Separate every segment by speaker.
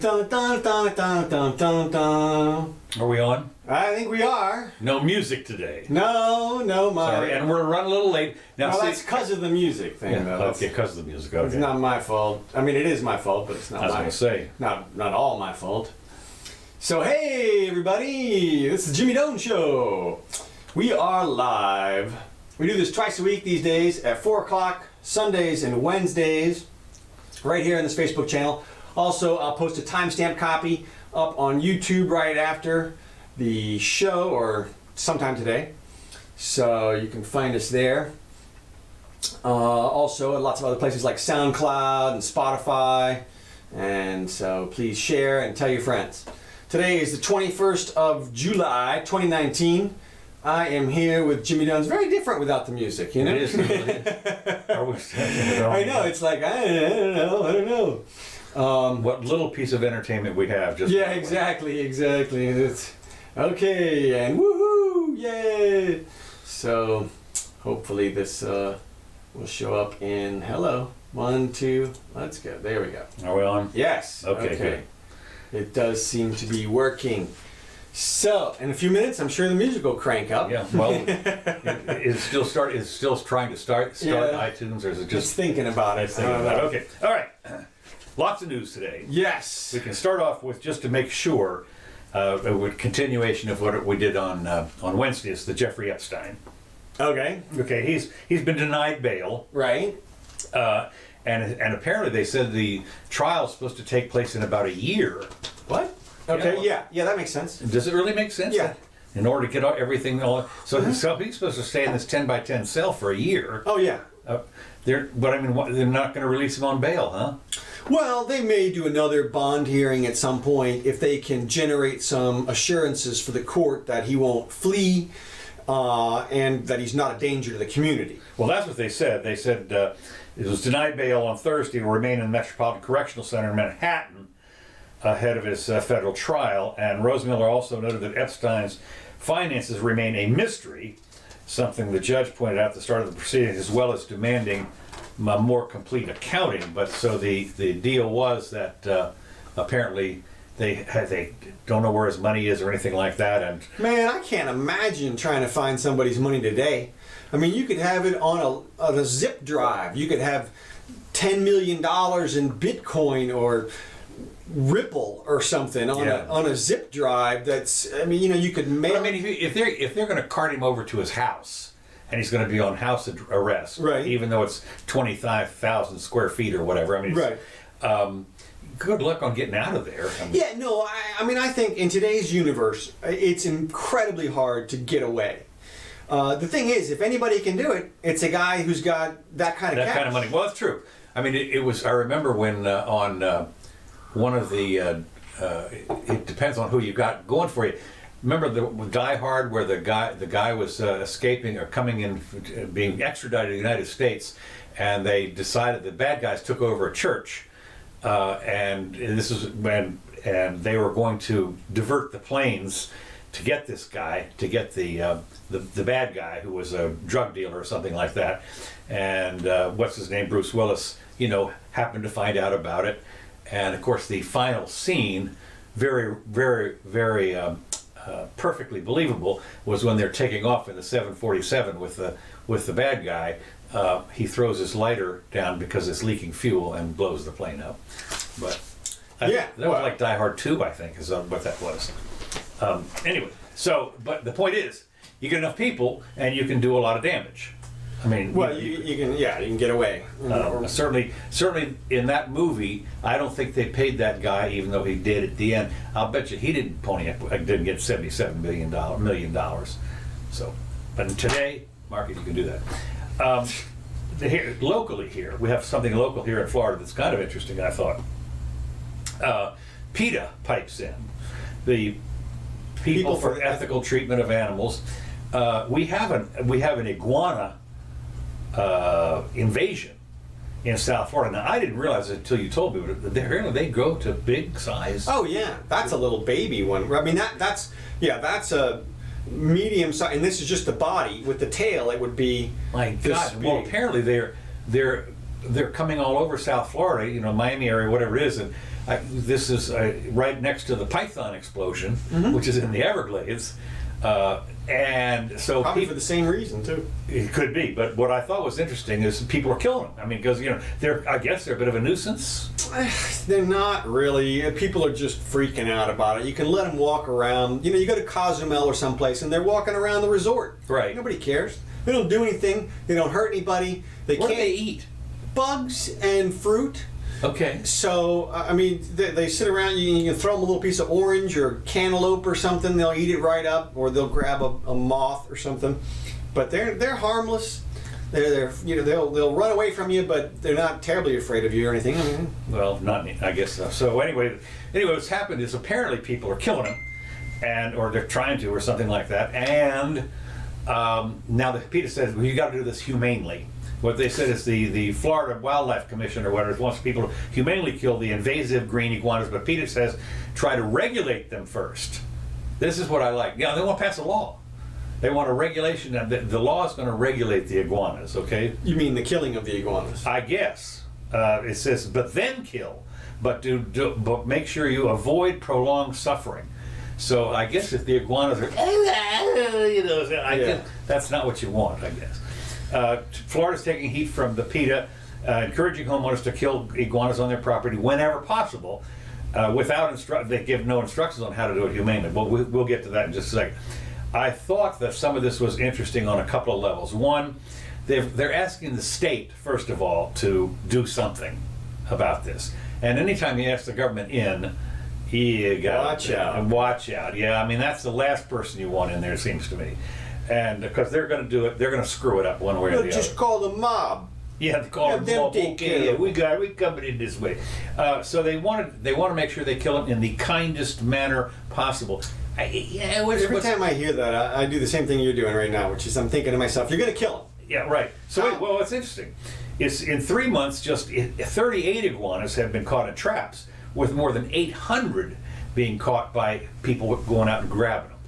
Speaker 1: Dun, dun, dun, dun, dun, dun, dun.
Speaker 2: Are we on?
Speaker 1: I think we are.
Speaker 2: No music today.
Speaker 1: No, my.
Speaker 2: Sorry, and we're running a little late. Now,
Speaker 1: Well, that's because of the music thing,
Speaker 2: yeah,
Speaker 1: though.
Speaker 2: okay, because of the music. Okay.
Speaker 1: It's not my fault. I mean, it is my fault, but it's not
Speaker 2: I was going to say.
Speaker 1: not all my fault. So, hey, everybody. This is Jimmy Doane Show. We are live. We do this twice a week these days at 4 o'clock, Sundays and Wednesdays, right here on this Facebook channel. Also, I'll post a timestamp copy up on YouTube right after the show or sometime today. So you can find us there. Also, lots of other places like SoundCloud and Spotify. And so please share and tell your friends. Today is the 21st of July, 2019. I am here with Jimmy Doane. It's very different without the music, you know?
Speaker 2: It is.
Speaker 1: I know, it's like, I don't know.
Speaker 2: What little piece of entertainment we have. Just
Speaker 1: yeah, exactly. It's, okay, and woohoo, yay! So, hopefully this will show up in, hello, 1, 2, let's go, there we go.
Speaker 2: Are we on?
Speaker 1: Yes,
Speaker 2: Okay, good.
Speaker 1: It does seem to be working. So, in a few minutes, I'm sure the music will crank up.
Speaker 2: Yeah, well, it's still trying to start
Speaker 1: Yeah.
Speaker 2: iTunes, or is it
Speaker 1: Just
Speaker 2: just
Speaker 1: thinking about it.
Speaker 2: thinking about it? Okay, all right. Lots of news today.
Speaker 1: Yes.
Speaker 2: We can start off with, just to make sure, a continuation of what we did on Wednesday. Is the Jeffrey Epstein.
Speaker 1: Okay.
Speaker 2: Okay, he's been denied bail,
Speaker 1: Right.
Speaker 2: and apparently they said the trial's supposed to take place in about a year.
Speaker 1: What? Okay,
Speaker 2: Yeah.
Speaker 1: yeah, that makes sense.
Speaker 2: Does it really make sense?
Speaker 1: Yeah.
Speaker 2: In order to get everything, so he's supposed to stay in this 10 by 10 cell for a year.
Speaker 1: Oh, yeah.
Speaker 2: They're not going to release him on bail, huh?
Speaker 1: Well, they may do another bond hearing at some point if they can generate some assurances for the court that he won't flee and that he's not a danger to the community.
Speaker 2: Well, that's what they said. They said it was denied bail on Thursday and will remain in the Metropolitan Correctional Center in Manhattan ahead of his federal trial. And Rosemiller also noted that Epstein's finances remain a mystery, something the judge pointed out at the start of the proceedings, as well as demanding a more complete accounting. But so the deal was that apparently they don't know where his money is or anything like that. And
Speaker 1: Man, I can't imagine trying to find somebody's money today. I mean, you could have it on a zip drive. You could have $10 million in Bitcoin or Ripple or something on a zip drive. That's, I mean, you know, you could mail.
Speaker 2: I mean, if they're going to cart him over to his house and he's going to be on house arrest,
Speaker 1: right?
Speaker 2: Even though it's 25,000 square feet or whatever. I mean,
Speaker 1: right.
Speaker 2: Good luck on getting out of there. I mean,
Speaker 1: Yeah, no, I mean, I think in today's universe, it's incredibly hard to get away. The thing is, if anybody can do it, it's a guy who's got that kind of cash.
Speaker 2: kind of money. Well, that's true. I mean, it was. I remember when on one of the. It depends on who you got going for you. Remember the Die Hard, where the guy was escaping or coming in, being extradited to the United States, and they decided the bad guys took over a church, and this is when they were going to divert the planes to get this guy, to get the bad guy who was a drug dealer or something like that, and what's his name, Bruce Willis, happened to find out about it, and of course the final scene, very, very, very. Perfectly believable, was when they're taking off in the 747 with the bad guy. He throws his lighter down because it's leaking fuel and blows the plane up. But that was like Die Hard 2, I think, is what that was. Anyway, but the point is, you get enough people and you can do a lot of damage. I mean,
Speaker 1: well, you can get away.
Speaker 2: Certainly in that movie, I don't think they paid that guy, even though he did at the end. I'll bet you he didn't didn't get $77 million. So, but today, Mark, you can do that. Locally here, we have something local here in Florida that's kind of interesting, I thought. PETA pipes in. The People for Ethical Treatment of Animals. We have an iguana invasion in South Florida. Now, I didn't realize it until you told me, but they grow to big size.
Speaker 1: Oh yeah, that's a little baby one. I mean, that's a medium size, and this is just the body. With the tail, it would be
Speaker 2: My God! Well, apparently they're they're coming all over South Florida, Miami area, whatever it is, and this is right next to the python explosion, which is in the Everglades, and so
Speaker 1: probably for the same reason too.
Speaker 2: It could be, but what I thought was interesting is people are killing them. I mean, because I guess they're a bit of a nuisance.
Speaker 1: They're not really. People are just freaking out about it. You can let them walk around. You go to Cozumel or someplace, and they're walking around the resort.
Speaker 2: Right.
Speaker 1: Nobody cares. They don't do anything. They don't hurt anybody.
Speaker 2: What do they eat?
Speaker 1: Bugs and fruit.
Speaker 2: Okay.
Speaker 1: So, I mean, they sit around, you can throw them a little piece of orange or cantaloupe or something, they'll eat it right up, or they'll grab a moth or something. But they're harmless. They'll run away from you, but they're not terribly afraid of you or anything. I mean,
Speaker 2: well, not I guess so. So anyway, what's happened is apparently people are killing them, or they're trying to, or something like that. And now PETA says, well, you got to do this humanely. What they said is the Florida Wildlife Commission or whatever wants people to humanely kill the invasive green iguanas, but PETA says try to regulate them first. This is what I like. Yeah, they want to pass a law. They want a regulation. The law is going to regulate the iguanas, okay?
Speaker 1: You mean the killing of the iguanas?
Speaker 2: I guess. It says, but then kill. But but make sure you avoid prolonged suffering. So I guess if the iguanas are, guess that's not what you want, I guess. Florida's taking heat from the PETA, encouraging homeowners to kill iguanas on their property whenever possible, they give no instructions on how to do it humanely. But we'll get to that in just a second. I thought that some of this was interesting on a couple of levels. One, they're asking the state, first of all, to do something about this. And anytime you ask the government in, you got watch out. Yeah, I mean, that's the last person you want in there, it seems to me. And because they're going to do it, they're going to screw it up one way or the other.
Speaker 1: Just call the mob.
Speaker 2: Yeah, they call them mob. Okay, yeah, we coming in this way. So they want to make sure they kill them in the kindest manner possible.
Speaker 1: Every time I hear that, I do the same thing you're doing right now, which is I'm thinking to myself, you're going to kill them.
Speaker 2: Yeah, right. So what's interesting is in 3 months, just 38 iguanas have been caught in traps, with more than 800 being caught by people going out and grabbing them.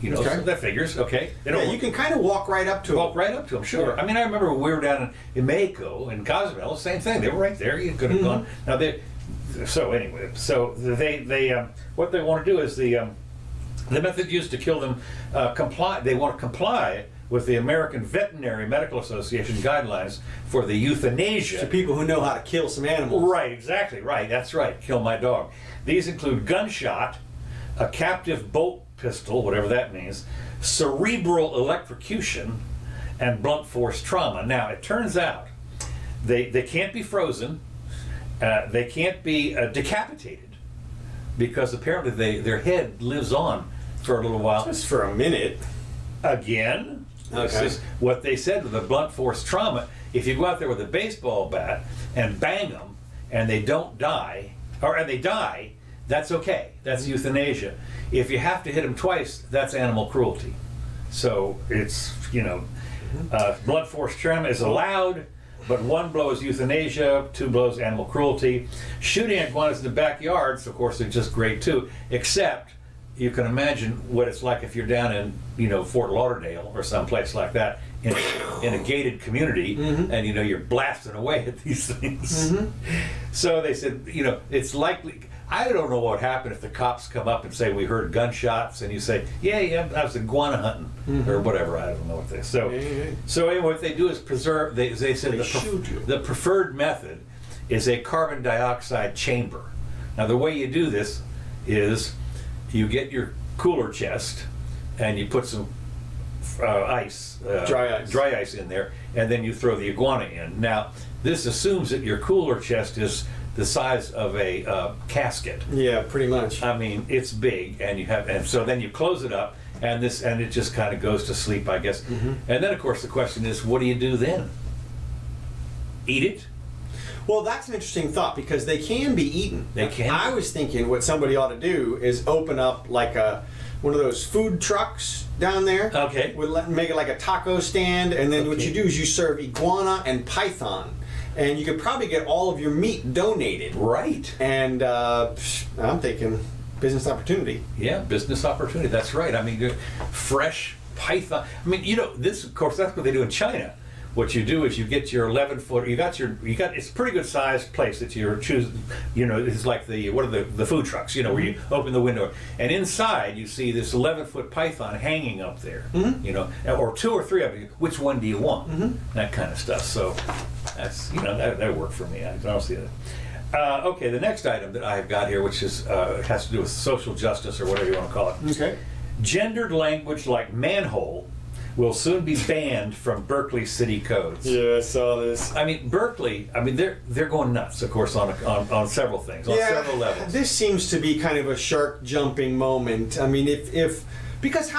Speaker 2: So that figures, okay.
Speaker 1: You can kind of walk right up to them.
Speaker 2: Walk right up to them, sure. Yeah. I mean, I remember when we were down in Mexico, in Cozumel, same thing. They were right there. You could have gone. Now they what they want to do is the method used to kill them comply. They want to comply with the American Veterinary Medical Association guidelines for the euthanasia.
Speaker 1: To people who know how to kill some animals.
Speaker 2: Right, exactly, right. That's right. Kill my dog. These include gunshot, a captive bolt pistol, whatever that means, cerebral electrocution, and blunt force trauma. Now, it turns out they can't be frozen, they can't be decapitated, because apparently their head lives on for a little while.
Speaker 1: Just for a minute.
Speaker 2: Again, this is what they said with the blunt force trauma. If you go out there with a baseball bat and bang them, and they don't die, and they die, that's okay. That's euthanasia. If you have to hit them twice, that's animal cruelty. So it's, blunt force trauma is allowed, but 1 blow is euthanasia, 2 blows animal cruelty. Shooting iguanas in the backyards, of course, are just great too, except you can imagine what it's like if you're down in, Fort Lauderdale or someplace like that in a gated community, and you're blasting away at these things. So they said, it's likely. I don't know what would happen if the cops come up and say, we heard gunshots, and you say, yeah, I was iguana hunting, or whatever, I don't know what they say. So anyway, what they do is preserve, they said the preferred method is a carbon dioxide chamber. Now the way you do this is you get your cooler chest, and you put some dry ice in there, and then you throw the iguana in. Now, this assumes that your cooler chest is the size of a casket.
Speaker 1: Yeah, pretty much.
Speaker 2: I mean, it's big, and so then you close it up, and it just kind of goes to sleep, I guess. And then, of course, the question is, what do you do then? Eat it?
Speaker 1: Well, that's an interesting thought, because they can be eaten.
Speaker 2: They can.
Speaker 1: I was thinking what somebody ought to do is open up like one of those food trucks down there.
Speaker 2: Okay.
Speaker 1: Make it like a taco stand, and then what you do is you serve iguana and python. And you could probably get all of your meat donated.
Speaker 2: Right.
Speaker 1: And I'm thinking business opportunity.
Speaker 2: Yeah, business opportunity. That's right. I mean, fresh python. I mean, this, of course, that's what they do in China, what you do is you get your 11-foot. It's a pretty good sized place that you're choosing. You know, it's like the food trucks. You know, where you open the window, and inside you see this 11-foot python hanging up there. You know, or 2 or 3 of you. Which one do you want? That kind of stuff. So that's that worked for me. I don't see that. Okay, the next item that I've got here, which is has to do with social justice or whatever you want to call it.
Speaker 1: Okay.
Speaker 2: Gendered language like manhole will soon be banned from Berkeley city codes.
Speaker 1: Yeah, I saw this.
Speaker 2: I mean, Berkeley. I mean, they're going nuts, of course, on several things, on several levels.
Speaker 1: This seems to be kind of a shark jumping moment. I mean, if because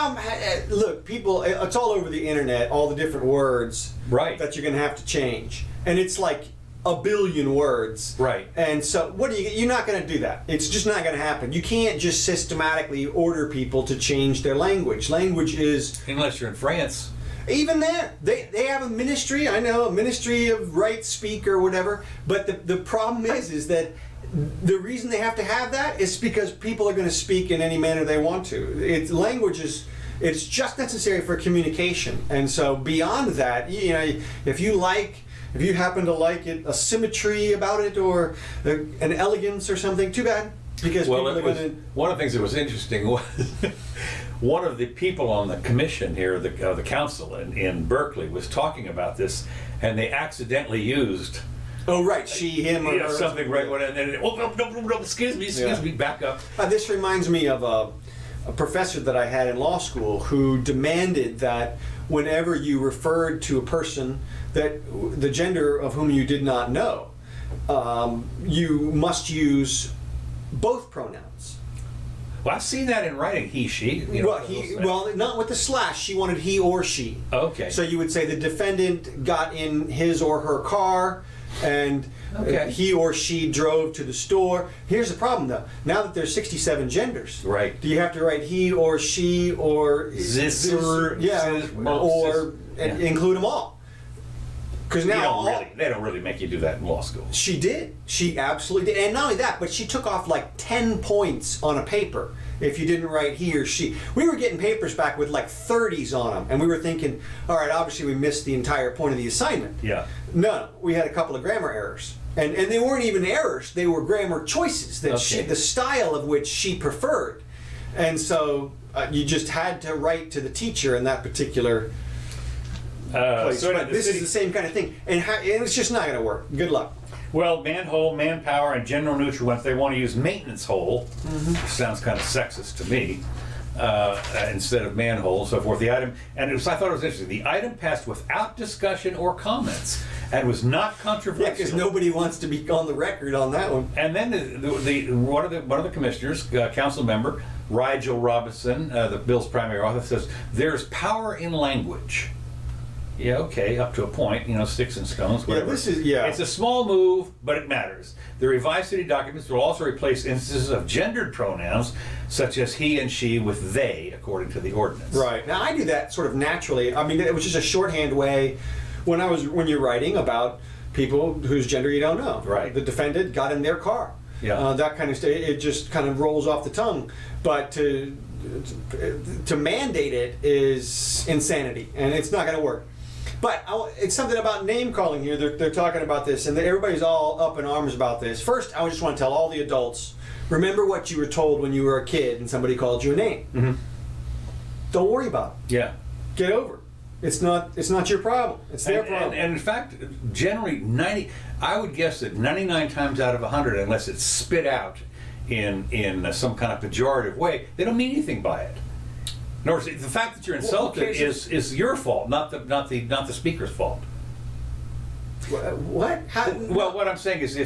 Speaker 1: look, people, it's all over the internet, all the different words that you're going to have to change, and it's like a billion words.
Speaker 2: Right.
Speaker 1: And so you're not going to do that. It's just not going to happen. You can't just systematically order people to change their language. Language is...
Speaker 2: Unless you're in France.
Speaker 1: Even there, they have a ministry, I know, a ministry of right speak or whatever, but the problem is that the reason they have to have that is because people are going to speak in any manner they want to. Language is... It's just necessary for communication. And so beyond that, you know, if you happen to like it, a symmetry about it or an elegance or something, too bad. Because
Speaker 2: well,
Speaker 1: people are going to...
Speaker 2: One of the things that was interesting was one of the people on the commission here, the council in Berkeley, was talking about this, and they accidentally used...
Speaker 1: Oh, right, she, him, or her.
Speaker 2: Something, right, and then, no, excuse me, back up.
Speaker 1: This reminds me of a professor that I had in law school who demanded that whenever you referred to a person that the gender of whom you did not know, you must use both pronouns.
Speaker 2: Well, I've seen that in writing, he, she. You know,
Speaker 1: well, not with the slash. She wanted he or she.
Speaker 2: Okay.
Speaker 1: So you would say the defendant got in his or her car, and he or she drove to the store. Here's the problem, though. Now that there's 67 genders,
Speaker 2: right?
Speaker 1: Do you have to write he or she or
Speaker 2: this
Speaker 1: or include them all? Because now
Speaker 2: they don't really make you do that in law school.
Speaker 1: She did. She absolutely did. And not only that, but she took off like 10 points on a paper if you didn't write he or she. We were getting papers back with like 30s on them, and we were thinking, all right, obviously we missed the entire point of the assignment.
Speaker 2: Yeah.
Speaker 1: No, we had a couple of grammar errors. And they weren't even errors, they were grammar choices that the style of which she preferred. And so you just had to write to the teacher in that particular place. But this is the same kind of thing. And it's just not going to work. Good luck.
Speaker 2: Well, manhole, manpower, and general neutral, ones, they want to use maintenance hole, which sounds kind of sexist to me, instead of manhole, so forth. The item, and I thought it was interesting, the item passed without discussion or comments and was not controversial.
Speaker 1: Yeah, because nobody wants to be on the record on that one.
Speaker 2: And then one of the commissioners, council member, Rigel Robinson, the bill's primary author, says, "There's power in language." Yeah, okay, up to a point, sticks and stones, whatever. It's a small move, but it matters. The revised city documents will also replace instances of gendered pronouns, such as he and she, with they, according to the ordinance.
Speaker 1: Right. Now, I do that sort of naturally. I mean, it was just a shorthand way when you're writing about people whose gender you don't know.
Speaker 2: Right.
Speaker 1: The defendant got in their car.
Speaker 2: Yeah.
Speaker 1: That kind of stuff. It just kind of rolls off the tongue. But to mandate it is insanity, and it's not going to work. But it's something about name calling here. They're talking about this, and everybody's all up in arms about this. First, I just want to tell all the adults, remember what you were told when you were a kid and somebody called you a name.
Speaker 2: Mm-hmm.
Speaker 1: Don't worry about it.
Speaker 2: Yeah.
Speaker 1: Get over it. It's not your problem. It's their problem.
Speaker 2: And in fact, generally, I would guess that 99 times out of 100, unless it's spit out in some kind of pejorative way, they don't mean anything by it. In other words, the fact that you're insulted is your fault, not the speaker's fault.
Speaker 1: What? How?
Speaker 2: Well, what I'm saying is,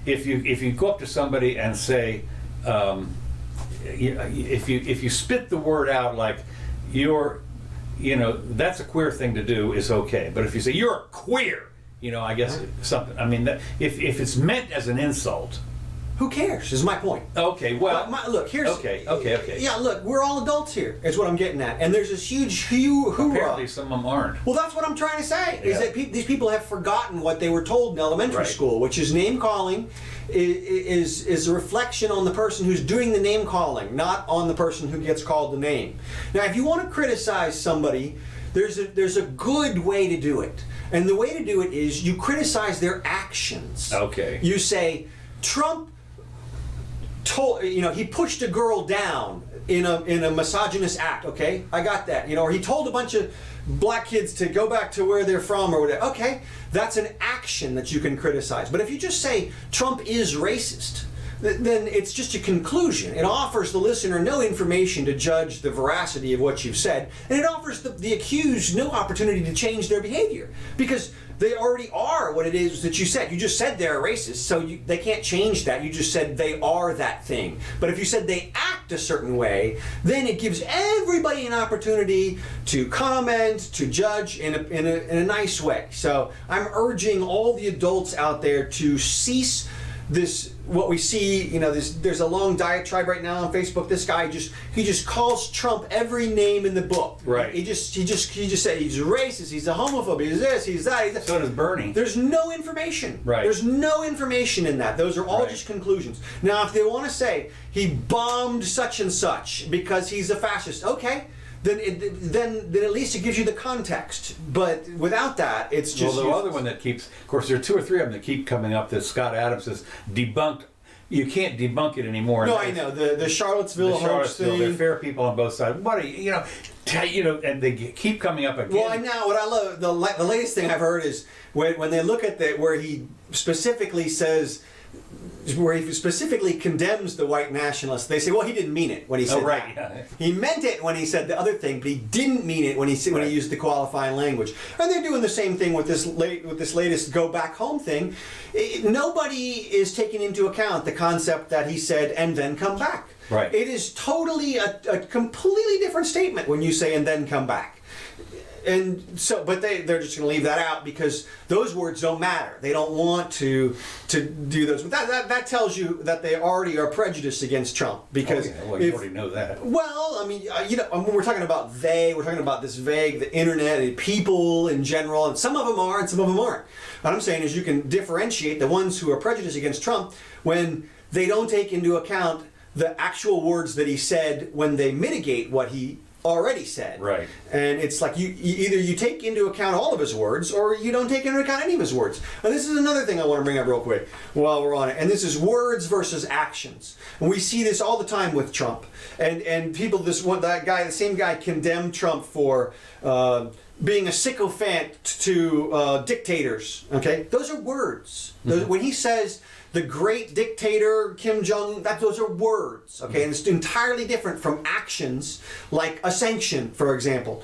Speaker 2: if you go up to somebody and say, if you spit the word out like that's a queer thing to do, is okay. But if you say you're queer, I guess something. I mean, if it's meant as an insult.
Speaker 1: Who cares? Is my point.
Speaker 2: Okay, well,
Speaker 1: look, here's...
Speaker 2: Okay.
Speaker 1: Yeah, look, we're all adults here, is what I'm getting at. And there's this huge hoorah.
Speaker 2: Apparently some of them aren't.
Speaker 1: Well, that's what I'm trying to say, is that these people have forgotten what they were told in elementary school, which is name calling is a reflection on the person who's doing the name calling, not on the person who gets called the name. Now, if you want to criticize somebody, there's a good way to do it. And the way to do it is you criticize their actions.
Speaker 2: Okay.
Speaker 1: You say, Trump told, he pushed a girl down in a misogynist act, okay? I got that. Or he told a bunch of black kids to go back to where they're from or whatever. Okay, that's an action that you can criticize. But if you just say Trump is racist, then it's just a conclusion. It offers the listener no information to judge the veracity of what you've said, and it offers the accused no opportunity to change their behavior, because they already are what it is that you said. You just said they're racist, so they can't change that. You just said they are that thing. But if you said they act a certain way, then it gives everybody an opportunity to comment, to judge in a nice way. So I'm urging all the adults out there to cease this, what we see, there's a long diatribe right now on Facebook. This guy he just calls Trump every name in the book.
Speaker 2: Right.
Speaker 1: He just said he's racist, he's a homophobe, he's this, he's that.
Speaker 2: So does Bernie.
Speaker 1: There's no information.
Speaker 2: Right.
Speaker 1: There's no information in that. Those are all
Speaker 2: Right.
Speaker 1: just conclusions. Now, if they want to say he bombed such and such because he's a fascist, okay. Then at least it gives you the context. But without that, it's just...
Speaker 2: Well, the other one that keeps... Of course, there are 2 or 3 of them that keep coming up that Scott Adams has debunked. You can't debunk it anymore.
Speaker 1: No, I know. The Charlottesville hoax thing.
Speaker 2: They're fair people on both sides. What are you, and they keep coming up again.
Speaker 1: Well, what I love, the latest thing I've heard is when they look at where he specifically says... where he specifically condemns the white nationalists, they say, well, he didn't mean it when he said
Speaker 2: right.
Speaker 1: that.
Speaker 2: Yeah.
Speaker 1: He meant it when he said the other thing, but he didn't mean it when he used the qualifying language. And they're doing the same thing with this latest go back home thing. Nobody is taking into account the concept that he said and then come back.
Speaker 2: Right.
Speaker 1: It is totally a completely different statement when you say and then come back. And so, but they're just going to leave that out because those words don't matter. They don't want to do those. But that tells you that they already are prejudiced against Trump. Because
Speaker 2: well, you already know that.
Speaker 1: Well, when we're talking about we're talking about this vague, the internet, and people in general, and some of them are and some of them aren't. What I'm saying is you can differentiate the ones who are prejudiced against Trump when they don't take into account the actual words that he said when they mitigate what he already said.
Speaker 2: Right.
Speaker 1: And it's like either you take into account all of his words or you don't take into account any of his words. And this is another thing I want to bring up real quick while we're on it. And this is words versus actions. And we see this all the time with Trump. And people, the same guy condemned Trump for being a sycophant to dictators. Okay? Those are words.
Speaker 2: Mm-hmm.
Speaker 1: When he says the great dictator Kim Jong-un, those are words, okay? And it's entirely different from actions, like a sanction, for example.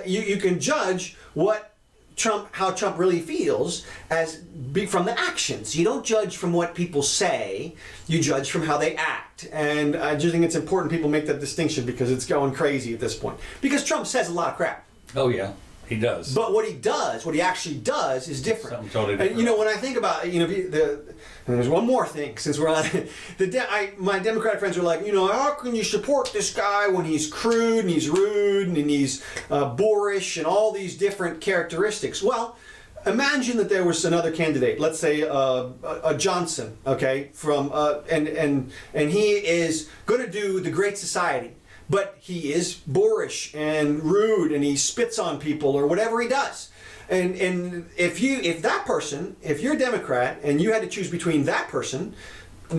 Speaker 1: You can judge how Trump really feels from the actions. You don't judge from what people say, you judge from how they act. And I just think it's important people make that distinction because it's going crazy at this point. Because Trump says a lot of crap.
Speaker 2: Oh, yeah. He does.
Speaker 1: But what he actually does is different.
Speaker 2: Something totally different.
Speaker 1: And when I think about, and there's one more thing, since we're on my Democratic friends are like, how can you support this guy when he's crude and he's rude and he's boorish and all these different characteristics? Well, imagine that there was another candidate, let's say a Johnson, okay, from and he is going to do the Great Society. But he is boorish and rude and he spits on people or whatever he does. And if you're a Democrat and you had to choose between that person,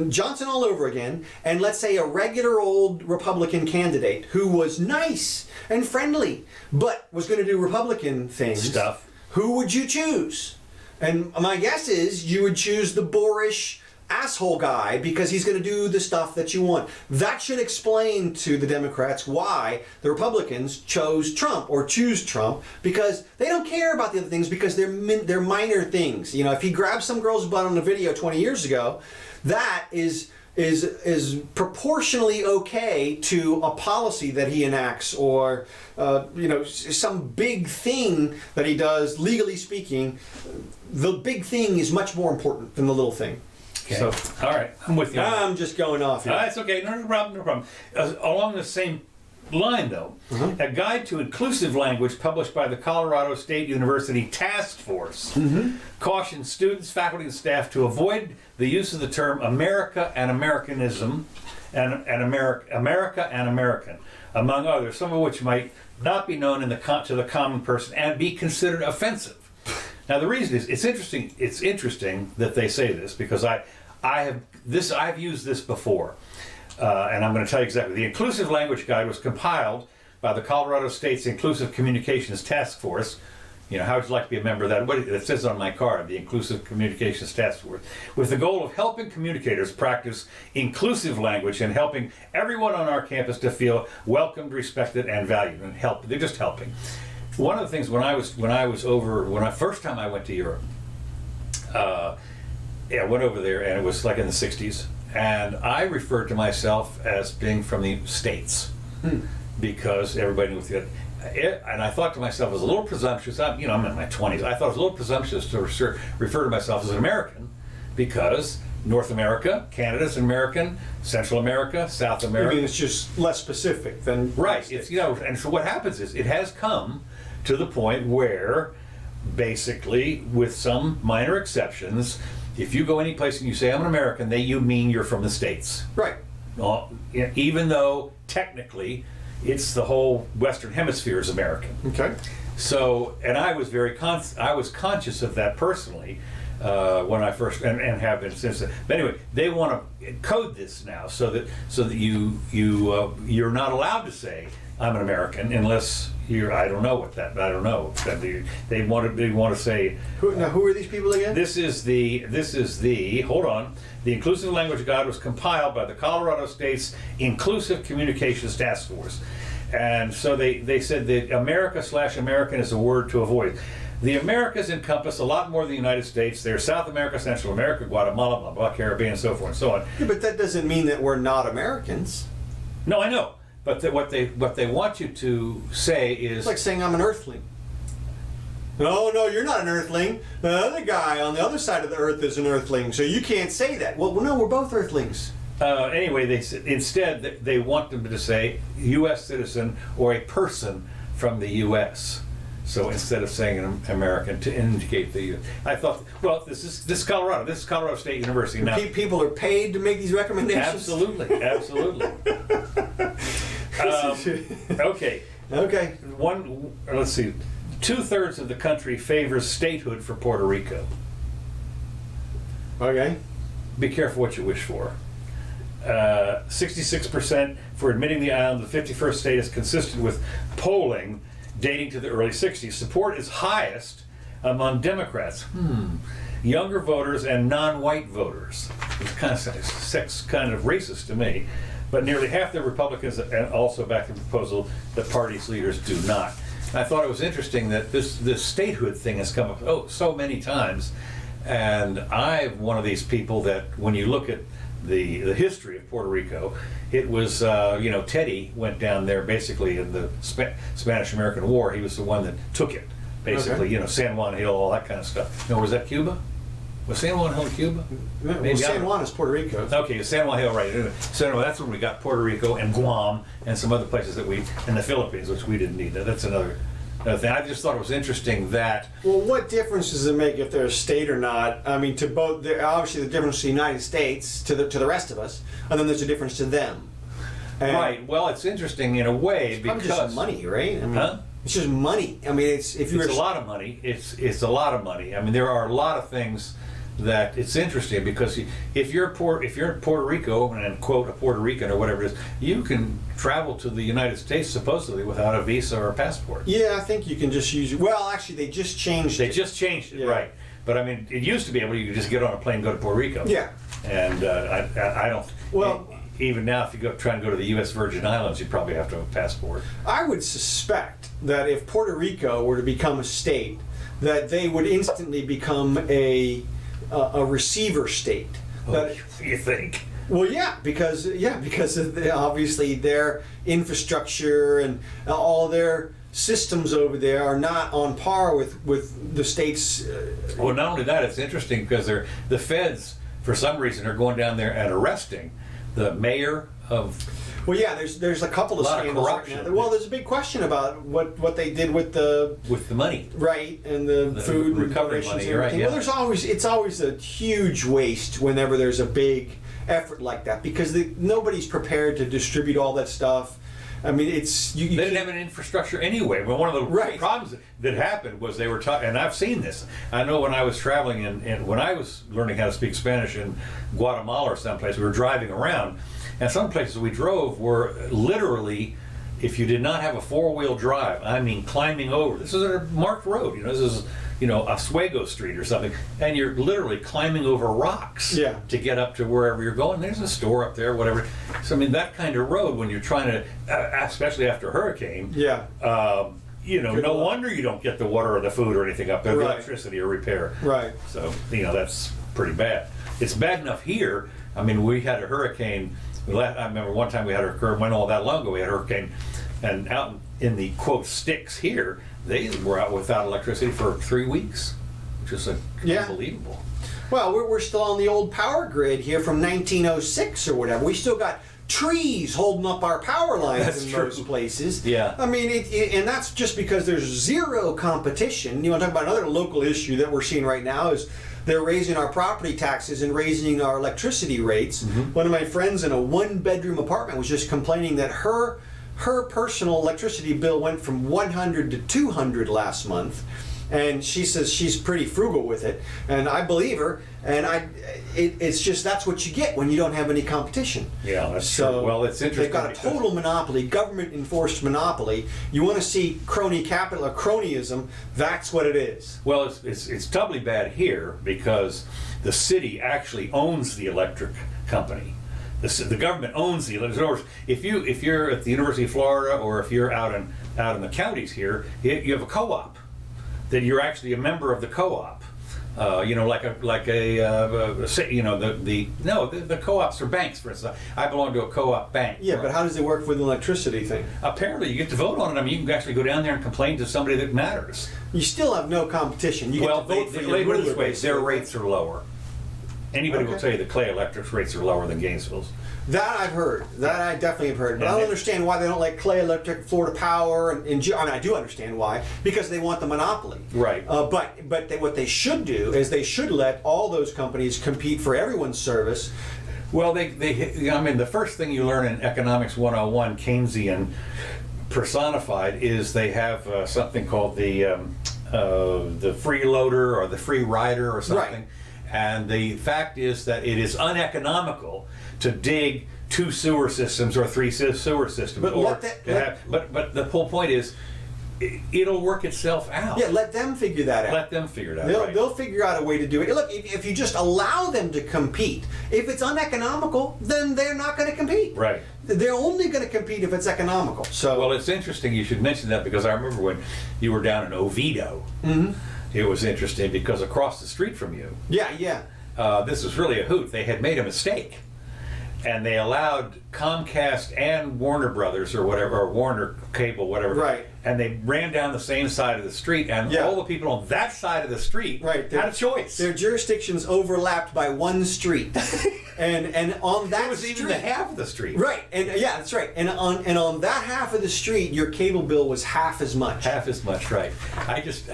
Speaker 1: Johnson all over again, and let's say a regular old Republican candidate who was nice and friendly, but was going to do Republican stuff, who would you choose? And my guess is you would choose the boorish asshole guy because he's going to do the stuff that you want. That should explain to the Democrats why the Republicans choose Trump, because they don't care about the other things because they're minor things. If he grabs some girl's butt on a video 20 years ago, that is proportionally okay to a policy that he enacts or some big thing that he does. Legally speaking, the big thing is much more important than the little thing.
Speaker 2: Okay. So, all right, I'm with you.
Speaker 1: I'm just going off here.
Speaker 2: That's okay. No problem. Along the same line, though, a guide to inclusive language published by the Colorado State University Task Force cautions students, faculty, and staff to avoid the use of the term America and Americanism and America and American, among others, some of which might not be known to the common person and be considered offensive. Now the reason is, it's interesting that they say this, because I've used this before, and I'm going to tell you exactly. The Inclusive Language Guide was compiled by the Colorado State's Inclusive Communications Task Force. You know, how would you like to be a member of that? It says on my card, the Inclusive Communications Task Force, with the goal of helping communicators practice inclusive language and helping everyone on our campus to feel welcomed, respected, and valued, and help. They're just helping. One of the things when I first time I went to Europe, I went over there, and it was like in the '60s, and I referred to myself as being from the States because everybody knew it. And I thought to myself, it was a little presumptuous. I'm in my 20s. I thought it was a little presumptuous to refer to myself as an American, because North America, Canada's American, Central America, South America.
Speaker 1: I mean, it's just less specific than
Speaker 2: right. It's and so what happens is it has come to the point where, basically, with some minor exceptions, if you go any place and you say I'm an American, you mean you're from the States.
Speaker 1: Right.
Speaker 2: Even though technically it's the whole Western Hemisphere is American.
Speaker 1: Okay.
Speaker 2: So, and I was conscious of that personally when I first and have been since then. But anyway, they want to code this now so that you're not allowed to say I'm an American unless I don't know. They want to say.
Speaker 1: Who are these people again?
Speaker 2: This is the hold on. The Inclusive Language Guide was compiled by the Colorado State's Inclusive Communications Task Force. And so they said that America/American is a word to avoid. The Americas encompass a lot more than the United States. They're South America, Central America, Guatemala, blah, blah, Caribbean, and so forth and so on.
Speaker 1: Yeah, but that doesn't mean that we're not Americans.
Speaker 2: No, I know. But what they want you to say is...
Speaker 1: It's like saying I'm an earthling. No, you're not an earthling. The other guy on the other side of the earth is an earthling, so you can't say that. Well, no, we're both earthlings.
Speaker 2: Anyway, instead they want them to say U.S. citizen or a person from the U.S. So instead of saying an American to indicate the, I thought, well, this is Colorado. This is Colorado State University now.
Speaker 1: People are paid to make these recommendations.
Speaker 2: Absolutely. Okay. Let's see. 2/3 of the country favors statehood for Puerto Rico.
Speaker 1: Okay.
Speaker 2: Be careful what you wish for. 66% for admitting the island, the 51st state, is consistent with polling dating to the early 60s. Support is highest among Democrats, younger voters, and non-white voters. It's kind of racist to me. But nearly half the Republicans also back the proposal. The party's leaders do not. And I thought it was interesting that this statehood thing has come up so many times. And I'm one of these people that when you look at the history of Puerto Rico, it was, Teddy went down there basically in the Spanish-American War. He was the one that took it, basically,
Speaker 1: okay.
Speaker 2: San Juan Hill, all that kind of stuff. Was that Cuba? Was San Juan Hill Cuba?
Speaker 1: Maybe San Juan is Puerto Rico.
Speaker 2: Okay, San Juan Hill, right. So anyway, that's when we got Puerto Rico and Guam and some other places and the Philippines, which we didn't need. That's another thing. I just thought it was interesting that...
Speaker 1: Well, what difference does it make if they're a state or not? I mean, to both, obviously the difference to the United States, to the rest of us, and then there's a difference to them. And
Speaker 2: right. Well, it's interesting in a way because...
Speaker 1: It's just money, right? I mean, it's just money. I mean, it's a
Speaker 2: lot of money. It's a lot of money. I mean, there are a lot of things that it's interesting because if you're in Puerto Rico and quote a Puerto Rican or whatever it is, you can travel to the United States supposedly without a visa or a passport.
Speaker 1: Yeah, I think you can just use. Well, actually, they just changed it.
Speaker 2: Yeah. Right? But I mean, it used to be able you could just get on a plane and go to Puerto Rico.
Speaker 1: Yeah.
Speaker 2: And I don't.
Speaker 1: Well,
Speaker 2: even now, if you try and go to the U.S. Virgin Islands, you probably have to have a passport.
Speaker 1: I would suspect that if Puerto Rico were to become a state, that they would instantly become a receiver state.
Speaker 2: You think?
Speaker 1: Well, yeah, because obviously their infrastructure and all their systems over there are not on par with the states.
Speaker 2: Well, not only that, it's interesting because the feds, for some reason, are going down there and arresting the mayor of.
Speaker 1: Well, yeah, there's a couple of scandals right now. Well, there's a big question about what they did with the
Speaker 2: money,
Speaker 1: right, and the food
Speaker 2: recovery money. Right, yeah.
Speaker 1: Well, it's always a huge waste whenever there's a big effort like that because nobody's prepared to distribute all that stuff. I mean, it's
Speaker 2: they didn't have an infrastructure anyway. But one of the problems that happened was they were talking, and I've seen this. I know when I was traveling and when I was learning how to speak Spanish in Guatemala or someplace, we were driving around, and some places we drove were literally, if you did not have a four-wheel drive, I mean climbing over. This is a marked road, this is, Oswego Street or something, and you're literally climbing over rocks to get up to wherever you're going. There's a store up there, whatever. So I mean, that kind of road, when you're trying to, especially after a hurricane, no wonder you don't get the water or the food or anything up there, the electricity or repair.
Speaker 1: Right.
Speaker 2: So, that's pretty bad. It's bad enough here. I mean, we had a hurricane. I remember one time we had a hurricane, went all that long ago, we had a hurricane, and out in the, quote, sticks here, they were out without electricity for 3 weeks, which is unbelievable.
Speaker 1: Well, we're still on the old power grid here from 1906 or whatever. We still got trees holding up our power lines in most places.
Speaker 2: Yeah.
Speaker 1: I mean, and that's just because there's zero competition. You want to talk about another local issue that we're seeing right now is they're raising our property taxes and raising our electricity rates. Mm-hmm. One of my friends in a one-bedroom apartment was just complaining that her personal electricity bill went from $100 to $200 last month. And she says she's pretty frugal with it, and I believe her. And it's just that's what you get when you don't have any competition.
Speaker 2: Yeah, that's true. Well, it's interesting.
Speaker 1: They've got a total monopoly, government-enforced monopoly. You want to see crony capital or cronyism? That's what it is.
Speaker 2: Well, it's doubly bad here because the city actually owns the electric company. The government owns the electric. In other words, if you're at the University of Florida or if you're out in the counties here, you have a co-op. That you're actually a member of the co-op, the co-ops are banks, for instance. I belong to a co-op bank.
Speaker 1: Yeah, but how does it work with the electricity thing?
Speaker 2: Apparently, you get to vote on it. I mean, you can actually go down there and complain to somebody that matters.
Speaker 1: You still have no competition. You get to vote for your
Speaker 2: ruler,
Speaker 1: this way.
Speaker 2: Their rates are lower. Anybody will tell you the Clay Electric's rates are lower than Gainesville's.
Speaker 1: That I've heard. That I definitely have heard. But I don't understand why they don't like Clay Electric, Florida Power, and I mean, I do understand why. Because they want the monopoly.
Speaker 2: Right.
Speaker 1: But what they should do is they should let all those companies compete for everyone's service.
Speaker 2: Well, the first thing you learn in Economics 101, Keynesian personified, is they have something called the freeloader or the free rider or something.
Speaker 1: Right.
Speaker 2: And the fact is that it is uneconomical to dig 2 sewer systems or 3 sewer systems. But but the whole point is, it'll work itself out.
Speaker 1: Yeah, let them figure that out.
Speaker 2: Let them figure it out.
Speaker 1: They'll figure out a way to do it. Look, if you just allow them to compete, if it's uneconomical, then they're not going to compete.
Speaker 2: Right.
Speaker 1: They're only going to compete if it's economical. So.
Speaker 2: Well, it's interesting you should mention that because I remember when you were down in Oviedo. Mm-hmm. It was interesting because across the street from you.
Speaker 1: Yeah.
Speaker 2: This was really a hoot. They had made a mistake. And they allowed Comcast and Warner Brothers or whatever, or Warner Cable, whatever.
Speaker 1: Right.
Speaker 2: And they ran down the same side of the street, and all the people on that side of the street had a choice.
Speaker 1: Their jurisdictions overlapped by one street. and on that
Speaker 2: it was
Speaker 1: street,
Speaker 2: even the half of the street.
Speaker 1: Right. And yeah, that's right. And on that half of the street, your cable bill was half as much.
Speaker 2: Half as much, right. I just,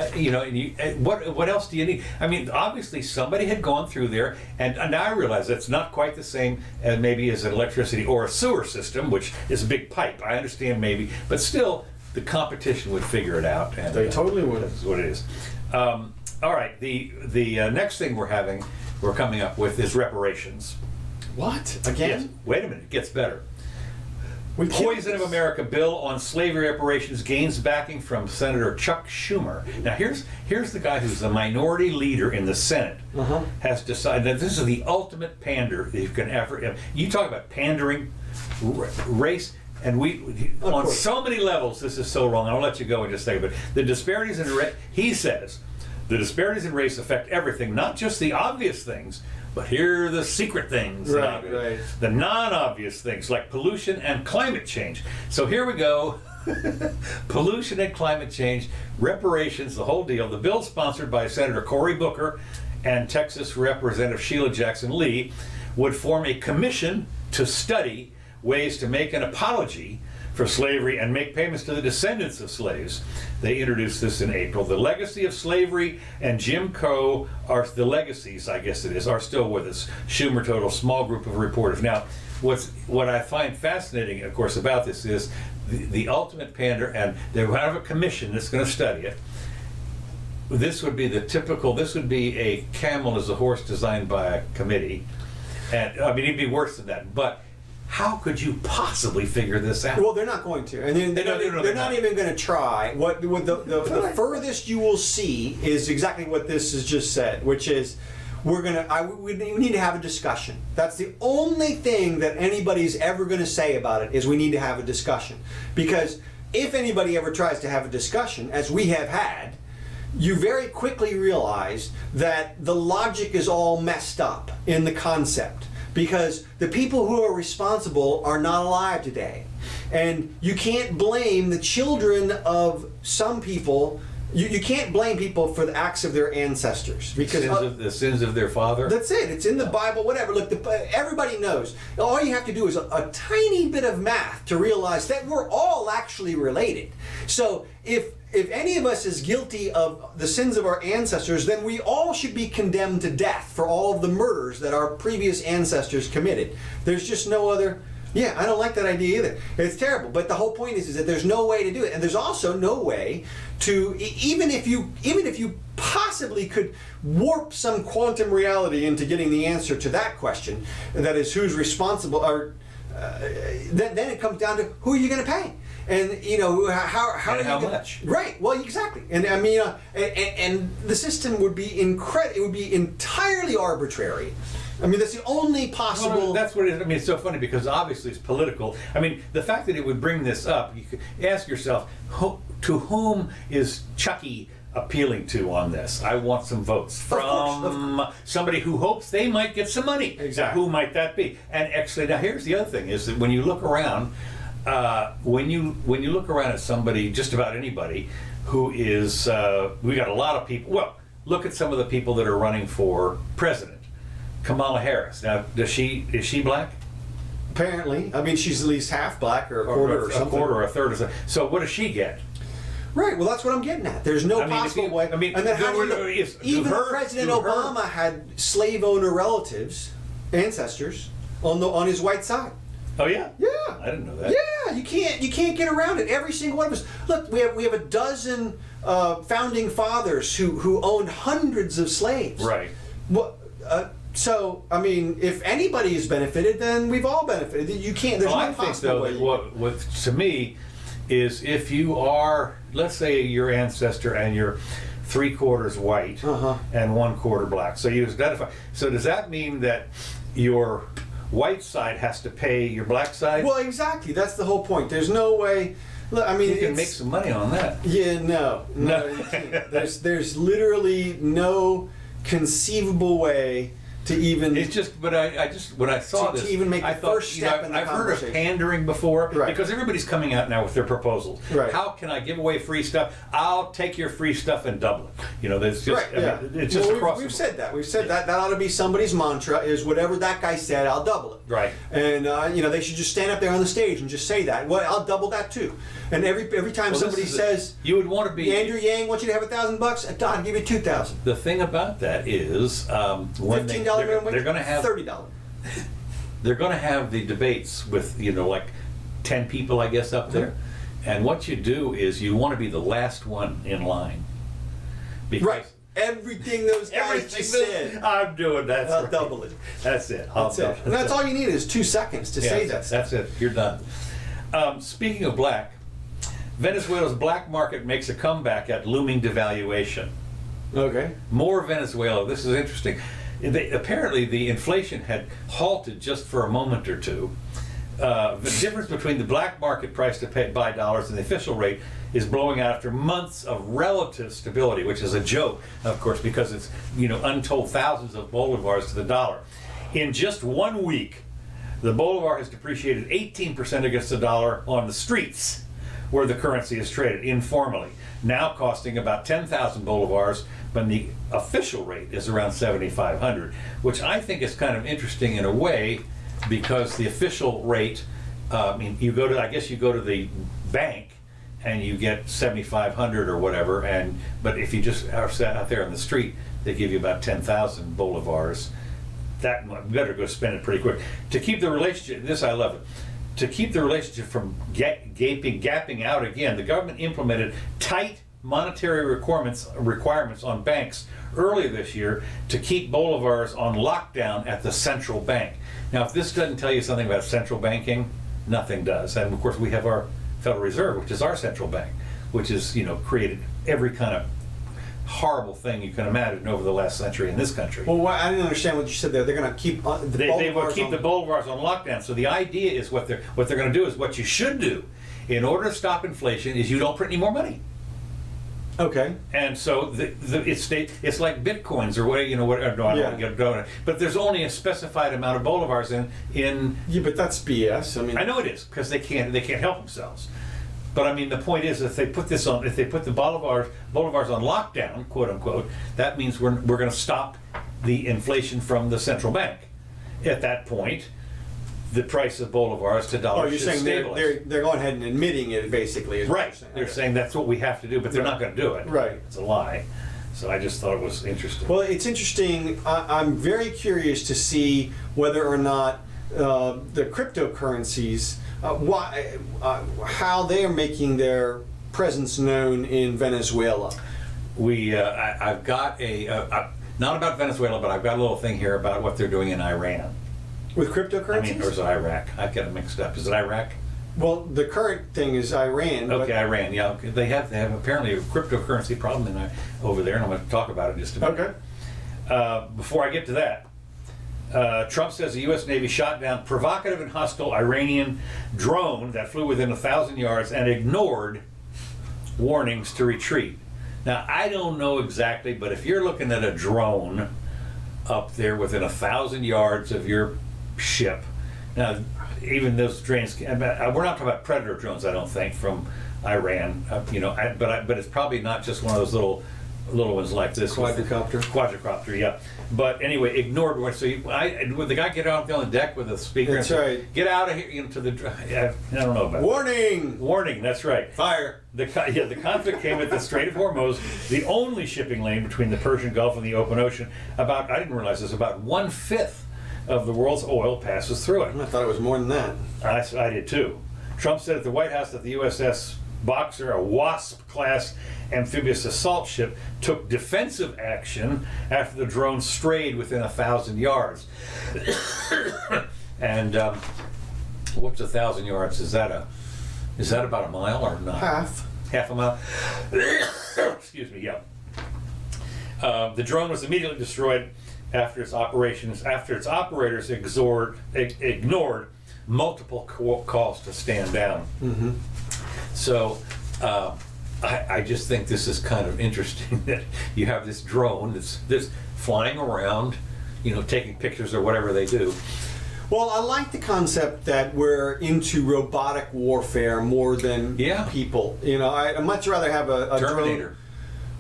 Speaker 2: what else do you need? I mean, obviously somebody had gone through there, and now I realize it's not quite the same as maybe as an electricity or a sewer system, which is a big pipe. I understand maybe, but still, the competition would figure it out. And
Speaker 1: they totally would.
Speaker 2: That's what it is. All right, the next thing we're coming up with is reparations.
Speaker 1: What? Again?
Speaker 2: Yes. Wait a minute, it gets better. Poison of America bill on slavery reparations gains backing from Senator Chuck Schumer. Now here's the guy who's the minority leader in the Senate, has decided that this is the ultimate pander that you can ever. You talk about pandering, race. And on so many levels, this is so wrong. I'll let you go in just a second. But the disparities in race, he says, the disparities in race affect everything, not just the obvious things, but here are the secret things.
Speaker 1: Right.
Speaker 2: The non-obvious things, like pollution and climate change. So here we go. Pollution and climate change, reparations, the whole deal. The bill sponsored by Senator Cory Booker and Texas Representative Sheila Jackson Lee would form a commission to study ways to make an apology for slavery and make payments to the descendants of slaves. They introduced this in April. The legacy of slavery and Jim Crow are the legacies, I guess it is, are still with us. Schumer told a small group of reporters. Now, what I find fascinating, of course, about this is the ultimate pander, and they will have a commission that's going to study it. This would be this would be a camel as a horse designed by a committee. And I mean, it'd be worse than that. But how could you possibly figure this out?
Speaker 1: Well, they're not going to, and they're not even going to try. What the furthest you will see is exactly what this has just said, which is we need to have a discussion. That's the only thing that anybody's ever going to say about it, is we need to have a discussion. Because if anybody ever tries to have a discussion, as we have had, you very quickly realize that the logic is all messed up in the concept, because the people who are responsible are not alive today. And you can't blame the children of some people. You can't blame people for the acts of their ancestors, because
Speaker 2: the sins of their father.
Speaker 1: That's it. It's in the Bible. Whatever. Look, everybody knows. All you have to do is a tiny bit of math to realize that we're all actually related. So if any of us is guilty of the sins of our ancestors, then we all should be condemned to death for all of the murders that our previous ancestors committed. There's just no other. Yeah, I don't like that idea either. It's terrible. But the whole point is that there's no way to do it, and there's also no way to, even if you possibly could warp some quantum reality into getting the answer to that question, that is, who's responsible, or then it comes down to who are you going to pay, and how
Speaker 2: much?
Speaker 1: Right. Well, exactly. And I mean, and the system would be It would be entirely arbitrary. I mean, that's the only possible.
Speaker 2: Well, that's what it is. I mean, it's so funny because obviously it's political. I mean, the fact that it would bring this up, you could ask yourself, to whom is Chucky appealing to on this? I want some votes from somebody who hopes they might get some money.
Speaker 1: Exactly.
Speaker 2: Who might that be? And actually, now here's the other thing: is that when you look around, when you look around at somebody, just about anybody, who is, we got a lot of people. Well, look at some of the people that are running for president. Kamala Harris. Now, is she black?
Speaker 1: Apparently. I mean, she's at least half black, or a quarter, or something.
Speaker 2: A quarter or a third or something. So what does she get?
Speaker 1: Right. Well, that's what I'm getting at. There's no possible way.
Speaker 2: I mean,
Speaker 1: and then even President Obama had slave owner relatives, ancestors, on his white side.
Speaker 2: Oh yeah.
Speaker 1: Yeah.
Speaker 2: I didn't know that.
Speaker 1: Yeah. You can't get around it. Every single one of us. Look, we have a dozen founding fathers who owned hundreds of slaves.
Speaker 2: Right.
Speaker 1: Well. So, I mean, if anybody has benefited, then we've all benefited. You can't. There's no possible way.
Speaker 2: What to me is, if you are, let's say, your ancestor and you're 3/4 white and 1/4 black, so you identify. So does that mean that your white side has to pay your black side?
Speaker 1: Well, exactly. That's the whole point. There's no way. Look, I mean,
Speaker 2: you can make some money on that.
Speaker 1: Yeah, no, you can't. There's literally no conceivable way to even.
Speaker 2: It's just, but I just, when I saw this,
Speaker 1: to even make the first step in the
Speaker 2: I've heard of pandering before, because everybody's coming out now with their proposals.
Speaker 1: Right.
Speaker 2: How can I give away free stuff? I'll take your free stuff and double it. You know, that's just,
Speaker 1: right. Yeah.
Speaker 2: I mean, it's just across.
Speaker 1: We've said that. We've said that ought to be somebody's mantra: is whatever that guy said, I'll double it.
Speaker 2: Right.
Speaker 1: And they should just stand up there on the stage and just say that. Well, I'll double that too. And every time somebody says,
Speaker 2: you would want to be
Speaker 1: Andrew Yang wants you to have $1,000, I'll give you $2,000.
Speaker 2: The thing about that is, when
Speaker 1: they're
Speaker 2: going to have
Speaker 1: $30.
Speaker 2: They're going to have the debates with like 10 people, I guess, up there. And what you do is you want to be the last one in line. Because
Speaker 1: right. Everything those guys just said.
Speaker 2: I'm doing that.
Speaker 1: I'll double it.
Speaker 2: That's it.
Speaker 1: That's it. And that's all you need is 2 seconds to say that.
Speaker 2: That's it. You're done. Speaking of black, Venezuela's black market makes a comeback at looming devaluation.
Speaker 1: Okay.
Speaker 2: More Venezuela. This is interesting. Apparently, the inflation had halted just for a moment or two. The difference between the black market price to buy dollars and the official rate is blowing out after months of relative stability, which is a joke, of course, because it's untold thousands of bolivars to the dollar. In just 1 week, the bolivar has depreciated 18% against the dollar on the streets, where the currency is traded informally, now costing about 10,000 bolivars, when the official rate is around 7,500, which I think is kind of interesting in a way, because the official rate, you go to the bank and you get 7,500 or whatever, but if you just are sat out there on the street, they give you about 10,000 bolivars. That better go spend it pretty quick. To keep the relationship, this I love it, to keep the relationship from gapping out again, the government implemented tight monetary requirements on banks earlier this year to keep bolivars on lockdown at the central bank. Now, if this doesn't tell you something about central banking, nothing does. And of course, we have our Federal Reserve, which is our central bank, which has, created every kind of horrible thing you can imagine over the last century in this country.
Speaker 1: Well, I didn't understand what you said there. They're going to keep
Speaker 2: they will keep the bolivars on lockdown. So the idea is what they're going to do is what you should do in order to stop inflation is you don't print any more money.
Speaker 1: Okay.
Speaker 2: And so it's like bitcoins or what No, I don't get it. But there's only a specified amount of bolivars in.
Speaker 1: Yeah, but that's BS.
Speaker 2: I know it is because they can't help themselves. But I mean, the point is, if they put the bolivars on lockdown, quote unquote, that means we're going to stop the inflation from the central bank. At that point, the price of bolivars to dollars should stabilize.
Speaker 1: They're going ahead and admitting it, basically. Is
Speaker 2: right.
Speaker 1: What saying.
Speaker 2: They're saying that's what we have to do, but they're not going to do it.
Speaker 1: Right.
Speaker 2: It's a lie. So I just thought it was interesting.
Speaker 1: Well, it's interesting. I'm very curious to see whether or not the cryptocurrencies, how they are making their presence known in Venezuela.
Speaker 2: I've got not about Venezuela, but I've got a little thing here about what they're doing in Iran.
Speaker 1: With cryptocurrencies?
Speaker 2: Or is it Iraq? I've got it mixed up. Is it Iraq?
Speaker 1: Well, the current thing is Iran.
Speaker 2: Okay, Iran. Yeah, they have apparently a cryptocurrency problem over there, and I'm going to talk about it in just a minute.
Speaker 1: Okay.
Speaker 2: Before I get to that, Trump says the U.S. Navy shot down provocative and hostile Iranian drone that flew within 1,000 yards and ignored warnings to retreat. Now, I don't know exactly, but if you're looking at a drone up there within 1,000 yards of your ship, now even those drones, we're not talking about Predator drones, I don't think, from Iran, but it's probably not just one of those little ones like this. Quadricopter, yeah. But anyway, ignored one. So would the guy get out on the deck with a speaker?
Speaker 1: That's right.
Speaker 2: Get out of here into the. I don't know about
Speaker 1: Warning!
Speaker 2: Warning. That's right.
Speaker 1: Fire.
Speaker 2: The conflict came at the Strait of Hormuz, the only shipping lane between the Persian Gulf and the open ocean. I didn't realize this. About 1/5 of the world's oil passes through it.
Speaker 1: I thought it was more than that.
Speaker 2: I did too. Trump said at the White House that the USS Boxer, a Wasp-class amphibious assault ship, took defensive action after the drone strayed within 1,000 yards. And what's 1,000 yards? Is that about a mile or not? Half a mile. Excuse me. Yeah. The drone was immediately destroyed after its operators ignored multiple calls to stand down.
Speaker 1: Mm-hmm.
Speaker 2: So I just think this is kind of interesting that you have this drone that's flying around, taking pictures or whatever they do.
Speaker 1: Well, I like the concept that we're into robotic warfare more than people. I'd much rather have a
Speaker 2: Terminator.
Speaker 1: Drone.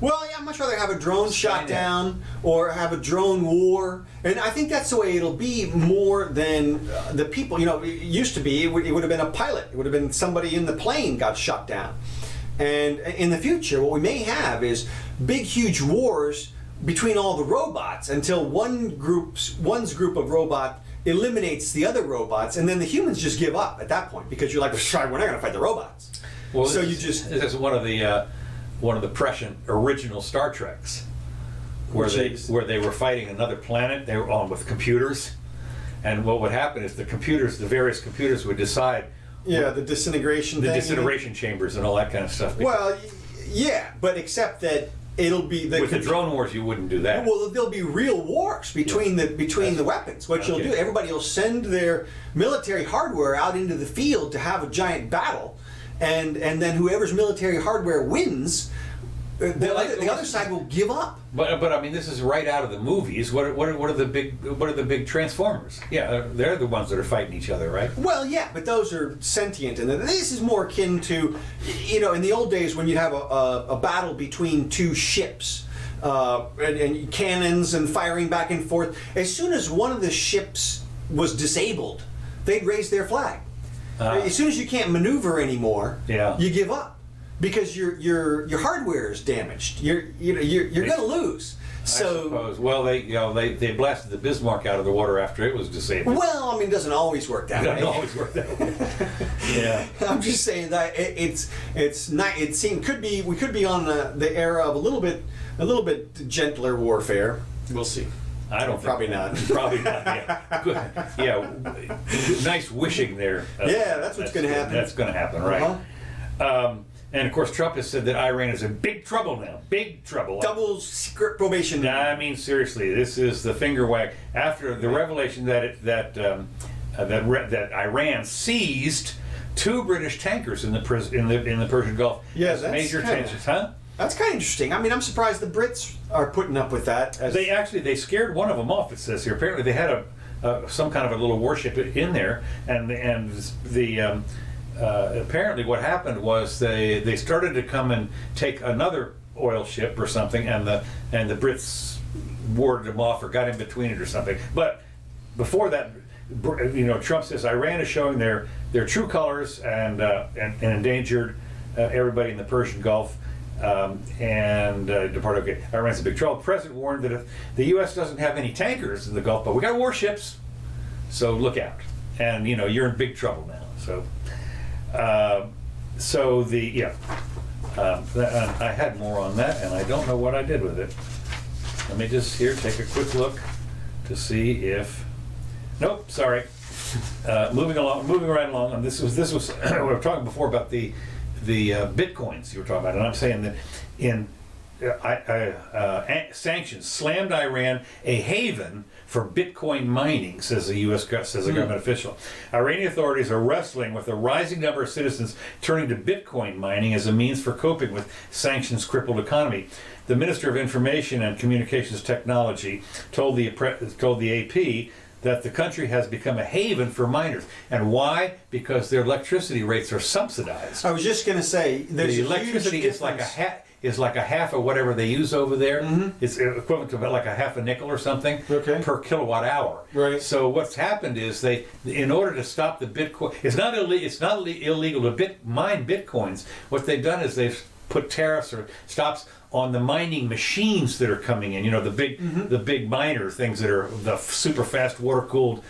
Speaker 1: Well, yeah, I'd much rather have a drone shot down or have a drone war. And I think that's the way it'll be more than the people. It used to be, it would have been a pilot. It would have been somebody in the plane got shot down. And in the future, what we may have is big, huge wars between all the robots until one's group of robot eliminates the other robots, and then the humans just give up at that point because you're like, we're not going to fight the robots.
Speaker 2: Well,
Speaker 1: so
Speaker 2: this is one of the prescient original Star Treks, where they were fighting another planet. They were on with computers, and what would happen is the various computers would decide.
Speaker 1: Yeah, the disintegration
Speaker 2: chambers and all that kind of stuff.
Speaker 1: Well, yeah, but except that it'll be
Speaker 2: with the drone wars, you wouldn't do that.
Speaker 1: Well, there'll be real wars between the weapons. What you'll do, everybody will send their military hardware out into the field to have a giant battle, and then whoever's military hardware wins, the other side will give up.
Speaker 2: But I mean, this is right out of the movies. What are the big Transformers? Yeah, they're the ones that are fighting each other, right?
Speaker 1: Well, yeah, but those are sentient, and this is more akin to, in the old days when you'd have a battle between two ships, and cannons and firing back and forth. As soon as one of the ships was disabled, they'd raise their flag. As soon as you can't maneuver anymore, you give up. Because your hardware is damaged. You're going to lose. So,
Speaker 2: suppose. Well, they blasted the Bismarck out of the water after it was disabled.
Speaker 1: well, I mean, it doesn't always work that
Speaker 2: It
Speaker 1: way.
Speaker 2: doesn't always work that way. Yeah.
Speaker 1: I'm just saying that it's not. It seemed we could be on the era of a little bit gentler warfare. We'll see.
Speaker 2: I don't
Speaker 1: Probably
Speaker 2: think,
Speaker 1: not.
Speaker 2: Probably not. Yeah. Good. Yeah. Nice wishing there.
Speaker 1: Yeah, that's what's going to happen.
Speaker 2: That's going to happen, right?
Speaker 1: Uh-huh.
Speaker 2: And of course, Trump has said that Iran is in big trouble now. Big trouble.
Speaker 1: Double secret probation.
Speaker 2: I mean, seriously, this is the finger wag after the revelation that Iran seized 2 British tankers in the Persian Gulf.
Speaker 1: Yeah,
Speaker 2: As
Speaker 1: that's
Speaker 2: major
Speaker 1: kinda-
Speaker 2: tensions, huh?
Speaker 1: That's kind of interesting. I mean, I'm surprised the Brits are putting up with that.
Speaker 2: They scared one of them off. It says here. Apparently, they had some kind of a little warship in there, and apparently what happened was they started to come and take another oil ship or something, and the Brits warded them off or got in between it or something. But before that, Trump says Iran is showing their true colors and endangered everybody in the Persian Gulf. Departed. Okay, Iran's in big trouble. The president warned that if the U.S. doesn't have any tankers in the Gulf, but we got warships, so look out. And you're in big trouble now. I had more on that, and I don't know what I did with it. Let me just take a quick look to see if. Nope, sorry. Moving right along. And this was we were talking before about the bitcoins you were talking about, and I'm saying that in sanctions slammed Iran a haven for Bitcoin mining, says a government official. Iranian authorities are wrestling with a rising number of citizens turning to Bitcoin mining as a means for coping with sanctions crippled economy. The Minister of Information and Communications Technology told the AP that the country has become a haven for miners. And why? Because their electricity rates are subsidized.
Speaker 1: I was just going to say, there's
Speaker 2: The
Speaker 1: a
Speaker 2: electricity
Speaker 1: huge
Speaker 2: is like
Speaker 1: difference.
Speaker 2: a half of whatever they use over there.
Speaker 1: Mm-hmm.
Speaker 2: It's equivalent to about like a half a nickel or something per kilowatt hour.
Speaker 1: Right.
Speaker 2: So what's happened is in order to stop the Bitcoin, it's not illegal to mine Bitcoins. What they've done is they've put tariffs or stops on the mining machines that are coming in. The big miner things that are the super fast water cooled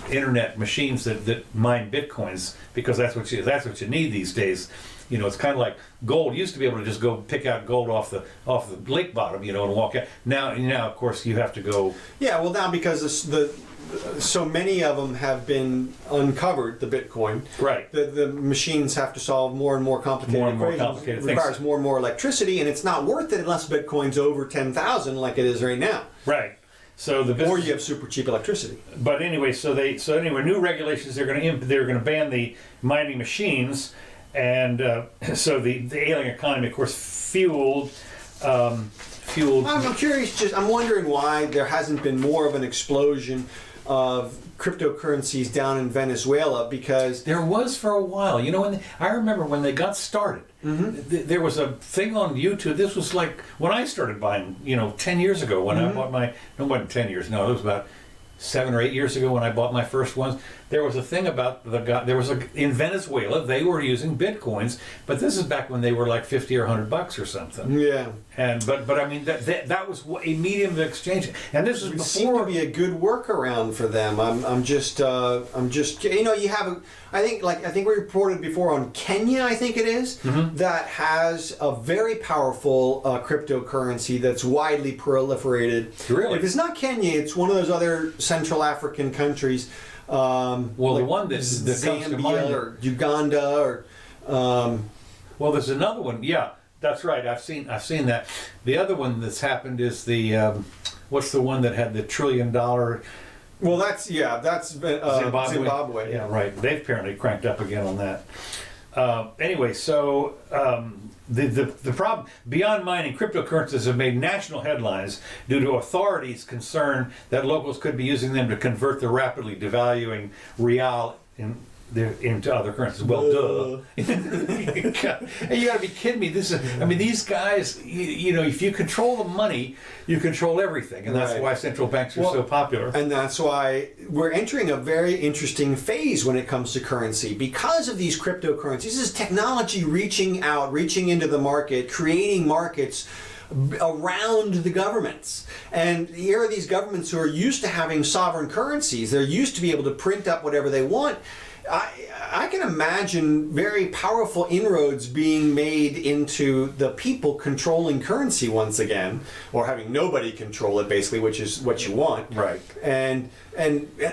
Speaker 2: internet machines that mine Bitcoins, because that's what you need these days. It's kind of like gold. You used to be able to just go pick out gold off the lake bottom, and walk out. Now of course you have to go.
Speaker 1: Yeah, well now because so many of them have been uncovered, the Bitcoin.
Speaker 2: Right.
Speaker 1: The machines have to solve more and more complicated equations. It requires more and more electricity, and it's not worth it unless Bitcoin's over 10,000 like it is right now.
Speaker 2: Right. So
Speaker 1: or you have super cheap electricity.
Speaker 2: But anyway, new regulations. They're going to ban the mining machines, and so the ailing economy, of course, fueled.
Speaker 1: I'm curious. I'm wondering why there hasn't been more of an explosion of cryptocurrencies down in Venezuela, because
Speaker 2: there was for a while. I remember when they got started. There was a thing on YouTube. This was like when I started buying, 10 years ago when I bought my. No, it wasn't 10 years. No, it was about 7 or 8 years ago when I bought my first ones. There was a thing about in Venezuela they were using Bitcoins, but this is back when they were like $50 or $100 or something.
Speaker 1: Yeah.
Speaker 2: And but I mean that was a medium of exchange, and this was
Speaker 1: It
Speaker 2: before.
Speaker 1: seemed to be a good workaround for them. I'm just you have I think we reported before on Kenya, I think it is, that has a very powerful cryptocurrency that's widely proliferated.
Speaker 2: Really?
Speaker 1: If it's not Kenya, it's one of those other Central African countries.
Speaker 2: The one that comes to mind,
Speaker 1: or Uganda, or
Speaker 2: well, there's another one. Yeah, that's right. I've seen that. The other one that's happened is the what's the one that had the $1 trillion?
Speaker 1: Well, that's Zimbabwe.
Speaker 2: Yeah, right. They've apparently cranked up again on that. Anyway, so the problem beyond mining, cryptocurrencies have made national headlines due to authorities concerned that locals could be using them to convert the rapidly devaluing real into other currencies. Well, duh. You got to be kidding me. These guys, if you control the money, you control everything, and that's why central banks are so popular.
Speaker 1: And that's why we're entering a very interesting phase when it comes to currency because of these cryptocurrencies. This is technology reaching out, reaching into the market, creating markets around the governments. And here are these governments who are used to having sovereign currencies. They're used to be able to print up whatever they want. I can imagine very powerful inroads being made into the people controlling currency once again, or having nobody control it, basically, which is what you want.
Speaker 2: Right.
Speaker 1: And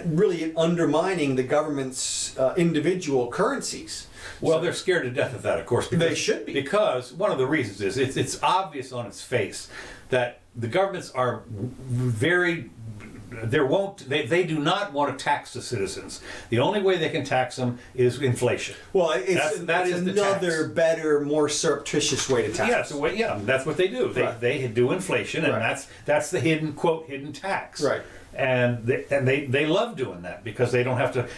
Speaker 1: really undermining the government's individual currencies.
Speaker 2: Well, they're scared to death of that, of course. Because,
Speaker 1: They should be.
Speaker 2: Because one of the reasons is it's obvious on its face that the governments are very... They do not want to tax the citizens. The only way they can tax them is inflation.
Speaker 1: Well, it's
Speaker 2: the
Speaker 1: another
Speaker 2: tax.
Speaker 1: better, more surreptitious way to tax.
Speaker 2: Yeah, that's what they do. They do inflation, and
Speaker 1: Right.
Speaker 2: that's the hidden tax.
Speaker 1: Right.
Speaker 2: And they love doing that because they don't have to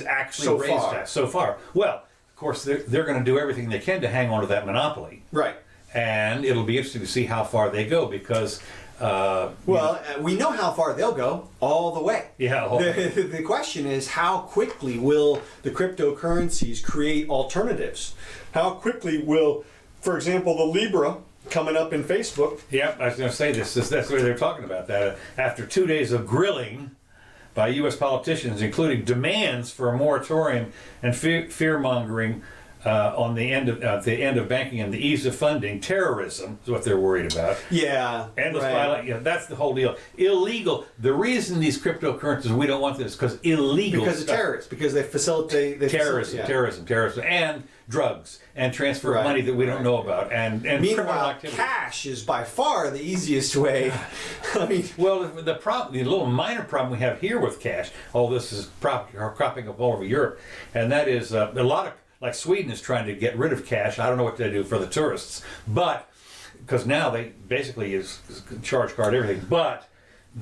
Speaker 2: actually
Speaker 1: So
Speaker 2: raise
Speaker 1: far.
Speaker 2: tax so far. Well, of course they're going to do everything they can to hang on to that monopoly.
Speaker 1: Right.
Speaker 2: And it'll be interesting to see how far they go because.
Speaker 1: We know how far they'll go, all the way.
Speaker 2: Yeah.
Speaker 1: The question is, how quickly will the cryptocurrencies create alternatives? How quickly will, for example, the Libra coming up in Facebook?
Speaker 2: Yep, I was going to say this. That's what they're talking about. That after 2 days of grilling by U.S. politicians, including demands for a moratorium and fear mongering on the end of banking and the ease of funding, terrorism is what they're worried about.
Speaker 1: Yeah.
Speaker 2: Endless
Speaker 1: right.
Speaker 2: violence. That's the whole deal. Illegal. The reason these cryptocurrencies we don't want this because illegal.
Speaker 1: Because of terrorists. Because they facilitate
Speaker 2: terrorism, and drugs and transfer of money that we don't know about, and criminal
Speaker 1: meanwhile,
Speaker 2: activity.
Speaker 1: cash is by far the easiest way. I mean,
Speaker 2: Well, the little minor problem we have here with cash, all this is cropping up all over Europe, and that is a lot of, like Sweden is trying to get rid of cash. I don't know what they do for the tourists, but because now they basically is charge card everything. But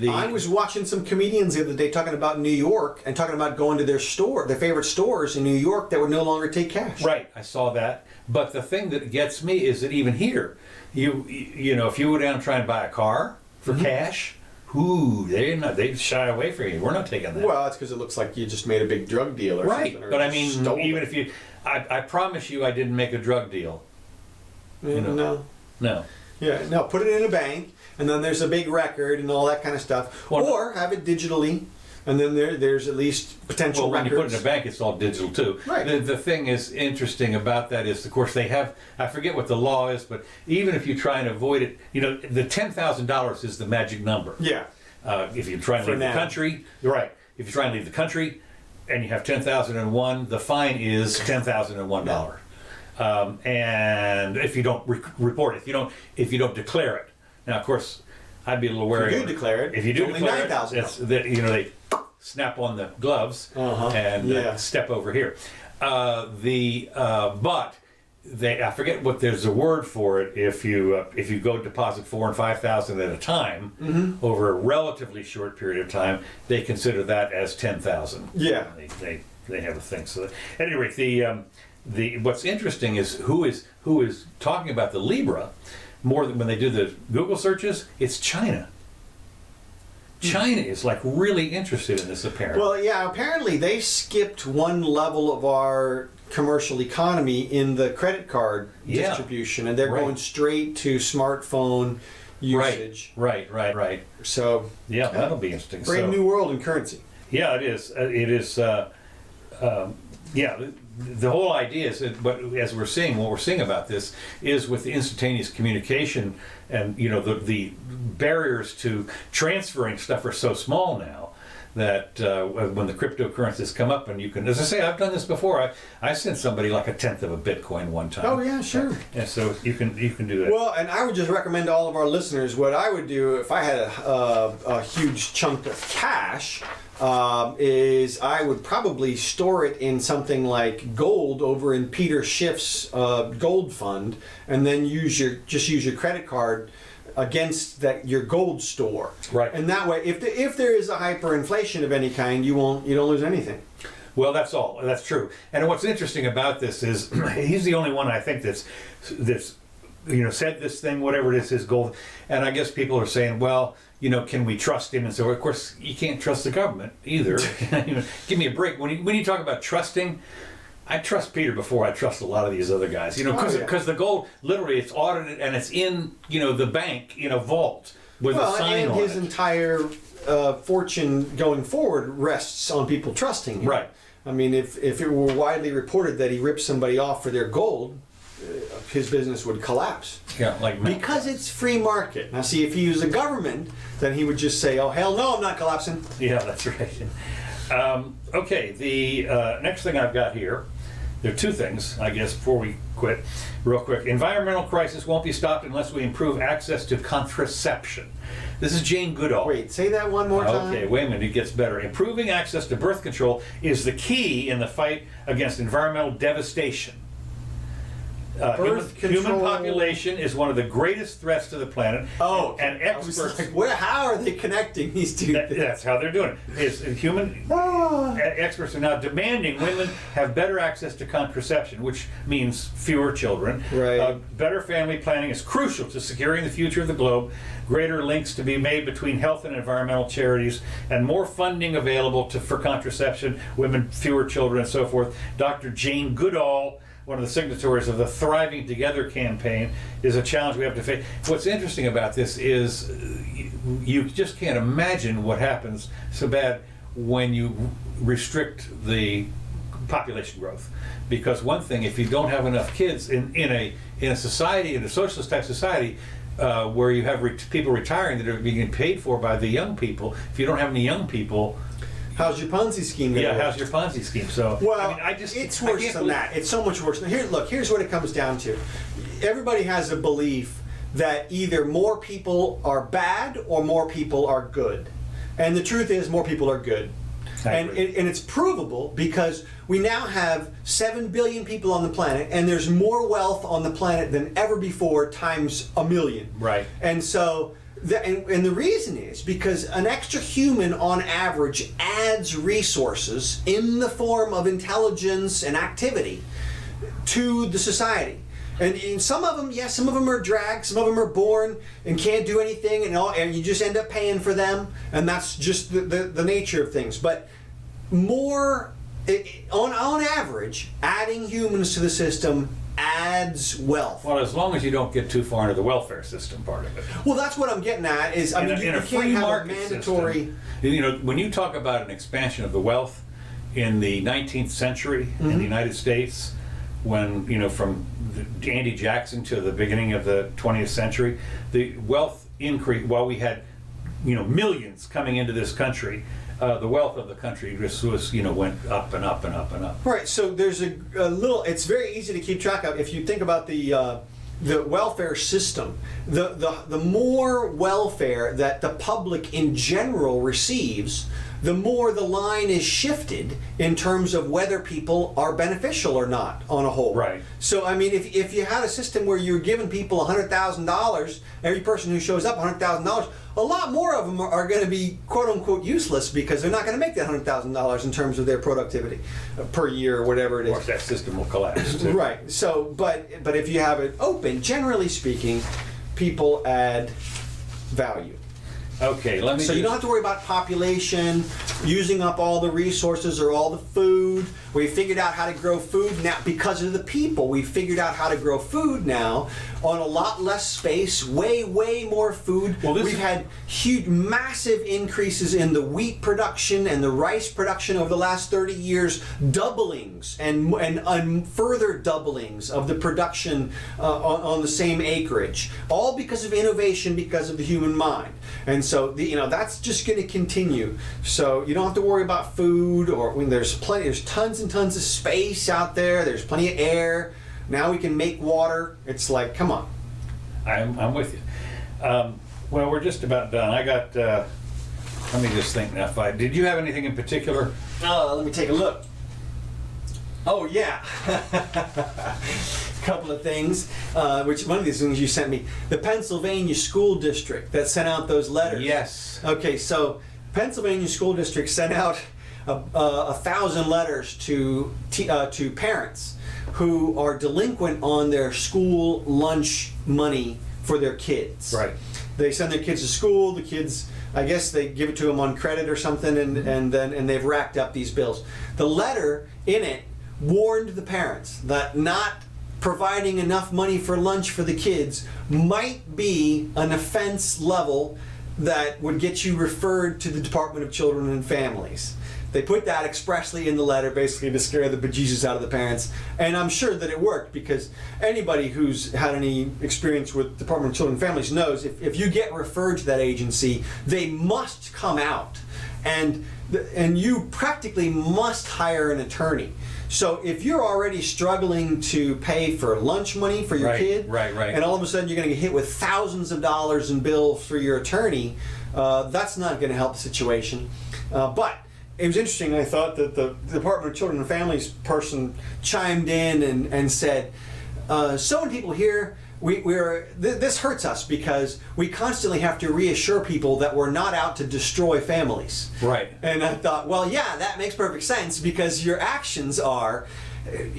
Speaker 2: I
Speaker 1: was watching some comedians the other day talking about New York and talking about going to their favorite stores in New York that would no longer take cash.
Speaker 2: Right, I saw that. But the thing that gets me is that even here, you know, if you go down and try and buy a car for cash, they shy away from you. We're not taking that.
Speaker 1: Well, it's because it looks like you just made a big drug deal or
Speaker 2: Right,
Speaker 1: something. Or
Speaker 2: but I mean,
Speaker 1: stole
Speaker 2: even
Speaker 1: it.
Speaker 2: if you, I promise you, I didn't make a drug deal.
Speaker 1: No.
Speaker 2: No.
Speaker 1: Yeah, no, put it in a bank, and then there's a big record and all that kind of stuff.
Speaker 2: Well,
Speaker 1: or have it digitally, and then there's at least potential
Speaker 2: Well, when
Speaker 1: records.
Speaker 2: you put it in a bank, it's all digital too.
Speaker 1: Right.
Speaker 2: The thing is interesting about that is, of course, they have, I forget what the law is, but even if you try and avoid it, you know, the $10,000 is the magic number.
Speaker 1: Yeah.
Speaker 2: If you try and leave the country, you're right. If you try and leave the country and you have 10,001, the fine is $10,001. And if you don't report it, if you don't declare it. Now, of course, I'd be a little wary.
Speaker 1: If you do declare it,
Speaker 2: if you do
Speaker 1: it's only
Speaker 2: declare
Speaker 1: $9,000.
Speaker 2: it, it's that, you know, they snap on the gloves and step over here. But I forget what there's a word for it. If you go deposit 4,000 and 5,000 at a time over a relatively short period of time, they consider that as 10,000.
Speaker 1: Yeah.
Speaker 2: They have a thing. So, at any rate, the what's interesting is who is talking about the Libra more than when they do the Google searches. It's China. China is like really interested in this apparently.
Speaker 1: Well, yeah, apparently they skipped one level of our commercial economy in the credit card distribution, and they're going straight to smartphone usage.
Speaker 2: Right.
Speaker 1: So
Speaker 2: Yeah, that'll be interesting.
Speaker 1: brave new world in currency.
Speaker 2: Yeah, it is. It is. The whole idea is that, but as what we're seeing about this is with the instantaneous communication, and you know the barriers to transferring stuff are so small now that when the cryptocurrencies come up and you can, as I say, I've done this before. I sent somebody like 1/10 of a Bitcoin one time.
Speaker 1: Oh yeah, sure.
Speaker 2: And so you can do that.
Speaker 1: Well, and I would just recommend to all of our listeners what I would do if I had a huge chunk of cash. Is I would probably store it in something like gold over in Peter Schiff's gold fund, and then use your credit card against your gold store.
Speaker 2: Right.
Speaker 1: And that way, if there is a hyperinflation of any kind, you don't lose anything.
Speaker 2: Well, that's true. And what's interesting about this is he's the only one I think that's said this thing, whatever it is, his gold. And I guess people are saying, well, can we trust him? And so, of course, you can't trust the government either. Give me a break. When you talk about trusting, I trust Peter before I trust a lot of these other guys. Because the gold, literally, it's audited and it's in, the bank in a vault with a sign on it.
Speaker 1: His entire fortune going forward rests on people trusting him.
Speaker 2: Right.
Speaker 1: I mean, if it were widely reported that he ripped somebody off for their gold, his business would collapse.
Speaker 2: Yeah,
Speaker 1: because it's free market. Now, see, if he was a government, then he would just say, "Oh hell no, I'm not collapsing."
Speaker 2: Yeah, that's right. Okay, the next thing I've got here, there are two things, I guess, before we quit, real quick. Environmental crisis won't be stopped unless we improve access to contraception. This is Jane Goodall.
Speaker 1: Wait, say that one more time.
Speaker 2: Okay, wait a minute, it gets better. Improving access to birth control is the key in the fight against environmental devastation. Human population is one of the greatest threats to the planet.
Speaker 1: Oh,
Speaker 2: and experts.
Speaker 1: How are they connecting these two things?
Speaker 2: That's how they're doing it. Experts are now demanding women have better access to contraception, which means fewer children.
Speaker 1: Right.
Speaker 2: Better family planning is crucial to securing the future of the globe. Greater links to be made between health and environmental charities, and more funding available for contraception, women, fewer children, and so forth. Dr. Jane Goodall, one of the signatories of the Thriving Together campaign, is a challenge we have to face. What's interesting about this is you just can't imagine what happens so bad when you restrict the population growth. Because one thing, if you don't have enough kids in a society, in a socialist type society, where you have people retiring that are being paid for by the young people, if you don't have any young people,
Speaker 1: how's your Ponzi scheme going to work?
Speaker 2: How's your Ponzi scheme? So,
Speaker 1: well, it's worse than that. It's so much worse. Here's what it comes down to. Everybody has a belief that either more people are bad or more people are good. And the truth is, more people are good. And it's provable because we now have 7 billion people on the planet, and there's more wealth on the planet than ever before times a million.
Speaker 2: Right.
Speaker 1: And so, and the reason is because an extra human on average adds resources in the form of intelligence and activity to the society. And some of them, yes, some of them are dragged, some of them are born and can't do anything, and you just end up paying for them, and that's just the nature of things. But more, on average, adding humans to the system adds wealth.
Speaker 2: Well, as long as you don't get too far into the welfare system part of it.
Speaker 1: Well, that's what I'm getting at. Is you can't have a mandatory.
Speaker 2: System, when you talk about an expansion of the wealth in the 19th century in the United States, when from Andy Jackson to the beginning of the 20th century, the wealth increased. While we had millions coming into this country, the wealth of the country just went up and up and up and up.
Speaker 1: Right. So there's a little. It's very easy to keep track of if you think about the welfare system. The more welfare that the public in general receives, the more the line is shifted in terms of whether people are beneficial or not on a whole.
Speaker 2: Right.
Speaker 1: So, I mean, if you had a system where you're giving people $100,000, every person who shows up $100,000, a lot more of them are going to be quote-unquote useless because they're not going to make that $100,000 in terms of their productivity per year or whatever it is.
Speaker 2: Of course, that system will collapse too.
Speaker 1: Right. So, but if you have it open, generally speaking, people add value.
Speaker 2: Okay,
Speaker 1: So you don't have to worry about population, using up all the resources or all the food. We figured out how to grow food now because of the people. We figured out how to grow food now on a lot less space, way more food.
Speaker 2: Well,
Speaker 1: we've had huge, massive increases in the wheat production and the rice production over the last 30 years, doublings and further doublings of the production on the same acreage, all because of innovation, because of the human mind. And so that's just going to continue. So you don't have to worry about food, or when there's tons and tons of space out there. There's plenty of air. Now we can make water. It's like, come on.
Speaker 2: I'm with you. Well, we're just about done. I got. Let me just think now. Did you have anything in particular?
Speaker 1: Let me take a look. Oh yeah. Couple of things, which one of these things you sent me, the Pennsylvania school district that sent out those letters.
Speaker 2: Yes.
Speaker 1: Okay, so Pennsylvania school district sent out 1,000 letters to parents who are delinquent on their school lunch money for their kids.
Speaker 2: Right.
Speaker 1: They send their kids to school. The kids, I guess, they give it to them on credit or something, and they've racked up these bills. The letter in it warned the parents that not providing enough money for lunch for the kids might be an offense level that would get you referred to the Department of Children and Families. They put that expressly in the letter, basically to scare the bejesus out of the parents. And I'm sure that it worked, because anybody who's had any experience with Department of Children and Families knows if you get referred to that agency, they must come out. And you practically must hire an attorney. So if you're already struggling to pay for lunch money for your kid, and all of a sudden you're going to get hit with thousands of dollars in bills for your attorney, that's not going to help the situation. But it was interesting, I thought, that the Department of Children and Families person chimed in and said, so many people here, this hurts us because we constantly have to reassure people that we're not out to destroy families.
Speaker 2: Right.
Speaker 1: And I thought, well, yeah, that makes perfect sense, because your actions are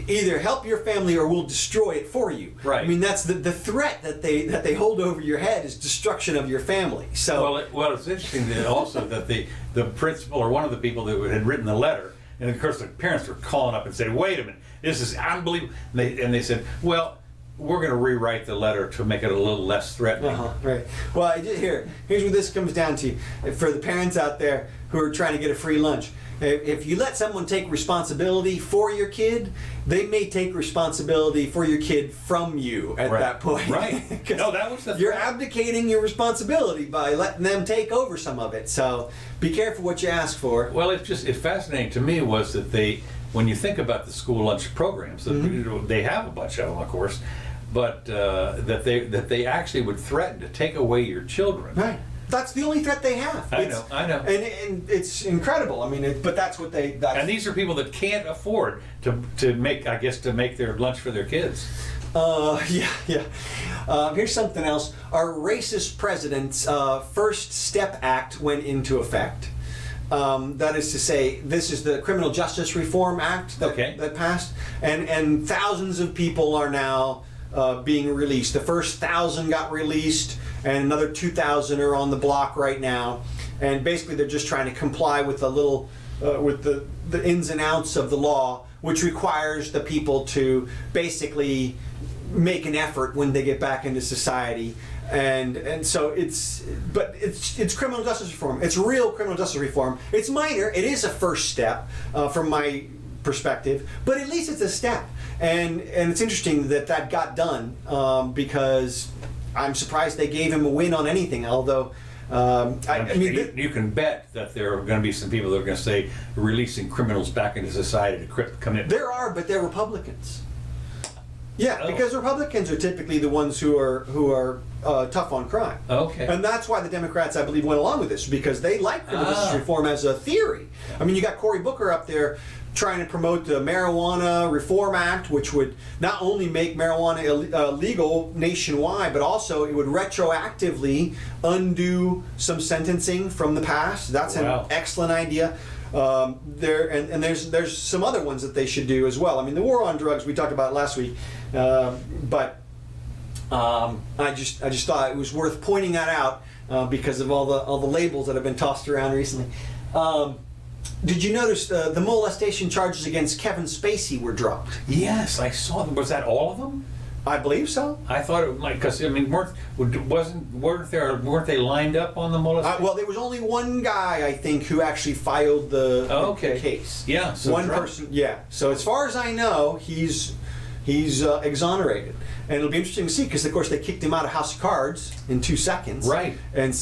Speaker 1: either help your family or we'll destroy it for you.
Speaker 2: Right.
Speaker 1: I mean, that's the threat that they hold over your head is destruction of your family. So
Speaker 2: well, it's interesting that also that the principal, or one of the people that had written the letter, and of course the parents were calling up and saying, "Wait a minute, this is unbelievable," and they said, "Well, we're going to rewrite the letter to make it a little less threatening."
Speaker 1: Right. Well, here's what this comes down to for the parents out there who are trying to get a free lunch. If you let someone take responsibility for your kid, they may take responsibility for your kid from you at that point.
Speaker 2: Right. No, that was the
Speaker 1: You're abdicating your responsibility by letting them take over some of it. So be careful what you ask for.
Speaker 2: Well, it's fascinating to me was that when you think about the school lunch programs, they have a bunch of them, of course, but that they actually would threaten to take away your children.
Speaker 1: Right. That's the only threat they have.
Speaker 2: I know.
Speaker 1: And it's incredible. I mean, but that's what they.
Speaker 2: And these are people that can't afford to make their lunch for their kids.
Speaker 1: Here's something else. Our racist president's First Step Act went into effect. That is to say, this is the Criminal Justice Reform Act that passed, and thousands of people are now being released. The first 1,000 got released, and another 2,000 are on the block right now. And basically, they're just trying to comply with with the ins and outs of the law, which requires the people to basically make an effort when they get back into society. And so it's criminal justice reform. It's real criminal justice reform. It's minor. It is a first step from my perspective, but at least it's a step. And it's interesting that got done because I'm surprised they gave him a win on anything. Although
Speaker 2: you can bet that there are going to be some people that are going to say releasing criminals back into society to commit.
Speaker 1: There are, but they're Republicans. Yeah, because Republicans are typically the ones who are tough on crime.
Speaker 2: Okay.
Speaker 1: And that's why the Democrats, I believe, went along with this, because they like criminal justice reform as a theory. I mean, you got Cory Booker up there trying to promote the Marijuana Reform Act, which would not only make marijuana legal nationwide, but also it would retroactively undo some sentencing from the past. That's an excellent idea. There's some other ones that they should do as well. I mean, the war on drugs we talked about last week, but I just thought it was worth pointing that out because of all the labels that have been tossed around recently. Did you notice the molestation charges against Kevin Spacey were dropped?
Speaker 2: Yes, I saw them. Was that all of them?
Speaker 1: I believe so.
Speaker 2: I thought it was because I mean, weren't they lined up on the molestation?
Speaker 1: Well, there was only one guy, I think, who actually filed the case.
Speaker 2: Yeah, so
Speaker 1: one person. Yeah. So as far as I know, he's exonerated, and it'll be interesting to see because, of course, they kicked him out of House of Cards in 2 seconds.
Speaker 2: Right.
Speaker 1: And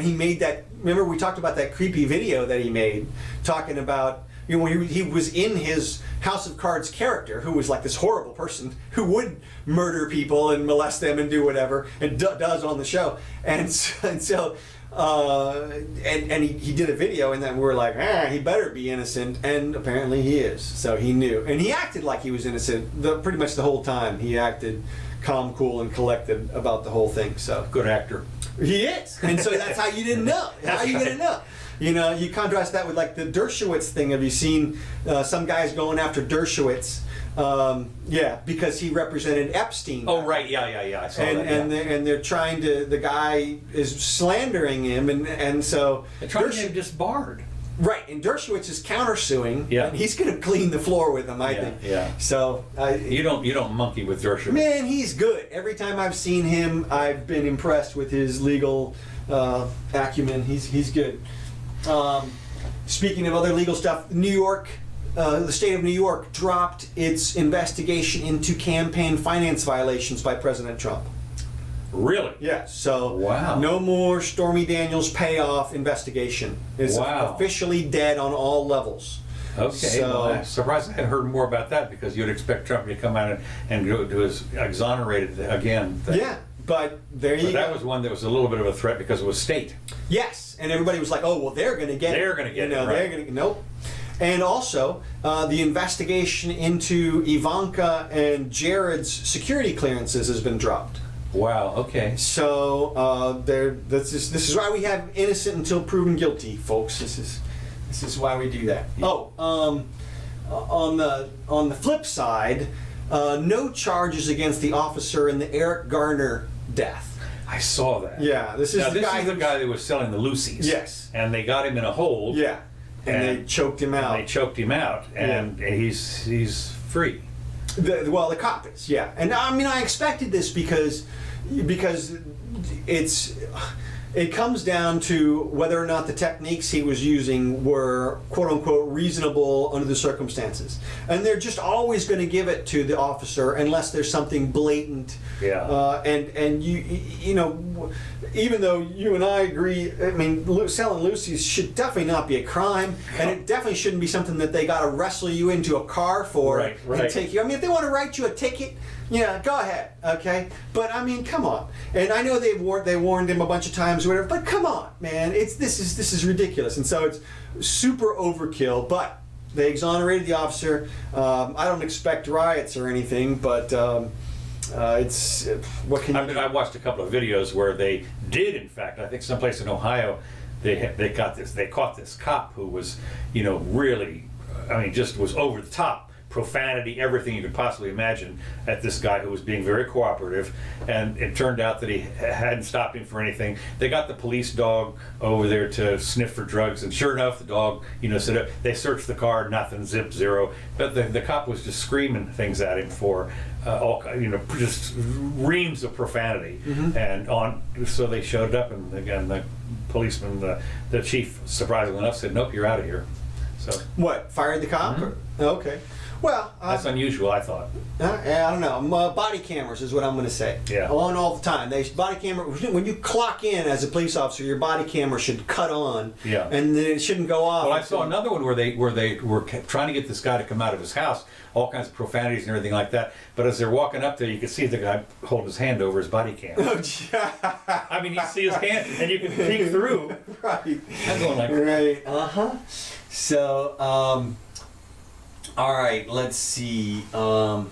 Speaker 1: he made that. Remember, we talked about that creepy video that he made, talking about. You know, when he was in his House of Cards character, who was like this horrible person who would murder people and molest them and do whatever, and does on the show. And he did a video, and then we're like, he better be innocent, and apparently he is. So he knew, and he acted like he was innocent pretty much the whole time. He acted calm, cool, and collected about the whole thing. So
Speaker 2: good actor.
Speaker 1: He is, and so that's how you didn't know. How are you gonna know? You know, you contrast that with like the Dershowitz thing. Have you seen some guys going after Dershowitz? Because he represented Epstein.
Speaker 2: Oh, right, yeah, I saw that.
Speaker 1: And they're trying to. The guy is slandering him, and so
Speaker 2: they're trying to get him disbarred.
Speaker 1: Right, and Dershowitz is countersuing,
Speaker 2: Yeah.
Speaker 1: and he's going to clean the floor with him, I think.
Speaker 2: Yeah.
Speaker 1: So
Speaker 2: You don't monkey with Dershowitz.
Speaker 1: man, he's good. Every time I've seen him, I've been impressed with his legal acumen. He's good. Speaking of other legal stuff, New York, the state of New York dropped its investigation into campaign finance violations by President Trump.
Speaker 2: Really?
Speaker 1: Yeah, so
Speaker 2: Wow.
Speaker 1: no more Stormy Daniels payoff investigation. It's
Speaker 2: Wow.
Speaker 1: officially dead on all levels.
Speaker 2: Okay,
Speaker 1: So-
Speaker 2: well, I'm surprised I hadn't heard more about that, because you'd expect Trump to come out and go do his exonerated again thing.
Speaker 1: Yeah, but there you
Speaker 2: But
Speaker 1: go.
Speaker 2: that was one that was a little bit of a threat because it was state.
Speaker 1: Yes, and everybody was like, "Oh, well, they're going to get it.
Speaker 2: They're gonna get
Speaker 1: you know,
Speaker 2: it, right.
Speaker 1: They're going to nope." And also, the investigation into Ivanka and Jarod's security clearances has been dropped.
Speaker 2: Wow, okay.
Speaker 1: So this is why we have innocent until proven guilty, folks. This is why we do that. Oh, on the flip side, no charges against the officer in the Eric Garner death.
Speaker 2: I saw that.
Speaker 1: Yeah, this is
Speaker 2: Now,
Speaker 1: the
Speaker 2: this
Speaker 1: guy
Speaker 2: is the
Speaker 1: who-
Speaker 2: guy that was selling the Lucy's.
Speaker 1: Yes.
Speaker 2: And they got him in a hold.
Speaker 1: Yeah, and they
Speaker 2: And-
Speaker 1: choked him out.
Speaker 2: And they choked him out, and he's free.
Speaker 1: The cop is, yeah. And I mean, I expected this because it comes down to whether or not the techniques he was using were quote unquote reasonable under the circumstances. And they're just always going to give it to the officer unless there's something blatant.
Speaker 2: Yeah.
Speaker 1: And you know, even though you and I agree, I mean, selling Lucy's should definitely not be a crime, and it definitely shouldn't be something that they got to wrestle you into a car for
Speaker 2: Right.
Speaker 1: and take you. I mean, if they want to write you a ticket, yeah, go ahead, okay. But I mean, come on. And I know they warned him a bunch of times or whatever. But come on, man, this is ridiculous. And so it's super overkill. But they exonerated the officer. I don't expect riots or anything, but it's what can you do?
Speaker 2: I watched a couple of videos where they did, in fact, I think someplace in Ohio, they caught this cop who was, you know, really, I mean, just was over the top. Profanity, everything you could possibly imagine at this guy who was being very cooperative, and it turned out that he hadn't stopped him for anything. They got the police dog over there to sniff for drugs, and sure enough, the dog, you know, said they searched the car, nothing, zip, zero. But the cop was just screaming things at him for all, you know, just reams of profanity, and so they showed up, and again, the policeman, the chief, surprisingly enough, said, "Nope, you're out of here." So
Speaker 1: What, fired the cop? Or- okay. Well,
Speaker 2: that's unusual, I thought.
Speaker 1: I don't know. Body cameras is what I'm going to say.
Speaker 2: Yeah.
Speaker 1: On all the time. Body camera. When you clock in as a police officer, your body camera should cut on.
Speaker 2: Yeah.
Speaker 1: And then it shouldn't go off.
Speaker 2: Well, I saw another one where they were trying to get this guy to come out of his house, all kinds of profanities and everything like that. But as they're walking up there, you could see the guy hold his hand over his body cam. I mean, you see his hand, and you can peek through.
Speaker 1: Right.
Speaker 2: I'm going like,
Speaker 1: Right. So, all right. Let's see. All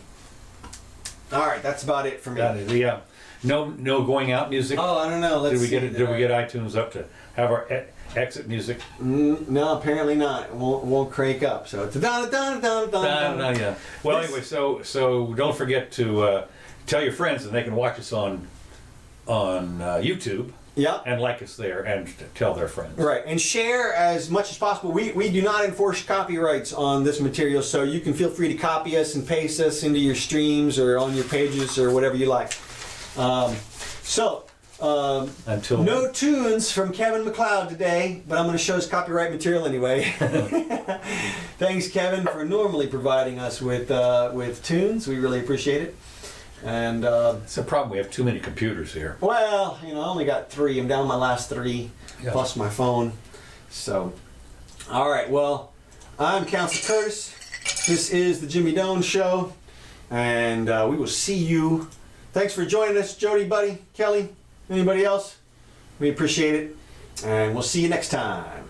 Speaker 1: right. That's about it for me.
Speaker 2: yeah. No going out music.
Speaker 1: Oh, I don't know. Let's
Speaker 2: Did we
Speaker 1: see.
Speaker 2: get it? Did we get iTunes up to have our exit music?
Speaker 1: No, apparently not. It won't crank up. So it's
Speaker 2: Yeah. Well, anyway, so don't forget to tell your friends, and they can watch us on YouTube.
Speaker 1: Yeah.
Speaker 2: And like us there, and tell their friends.
Speaker 1: Right, and share as much as possible. We do not enforce copyrights on this material, so you can feel free to copy us and paste us into your streams or on your pages or whatever you like.
Speaker 2: Until
Speaker 1: no tunes from Kevin MacLeod today, but I'm going to show his copyright material anyway. Thanks, Kevin, for normally providing us with tunes. We really appreciate it. And
Speaker 2: it's a problem. We have too many computers here.
Speaker 1: well, you know, I only got 3. I'm down to my last 3,
Speaker 2: Yeah.
Speaker 1: plus my phone. So, all right. Well, I'm Counselor Curtis. This is the Jimmy Doane Show, and we will see you. Thanks for joining us, Jody, buddy, Kelly, anybody else. We appreciate it, and we'll see you next time.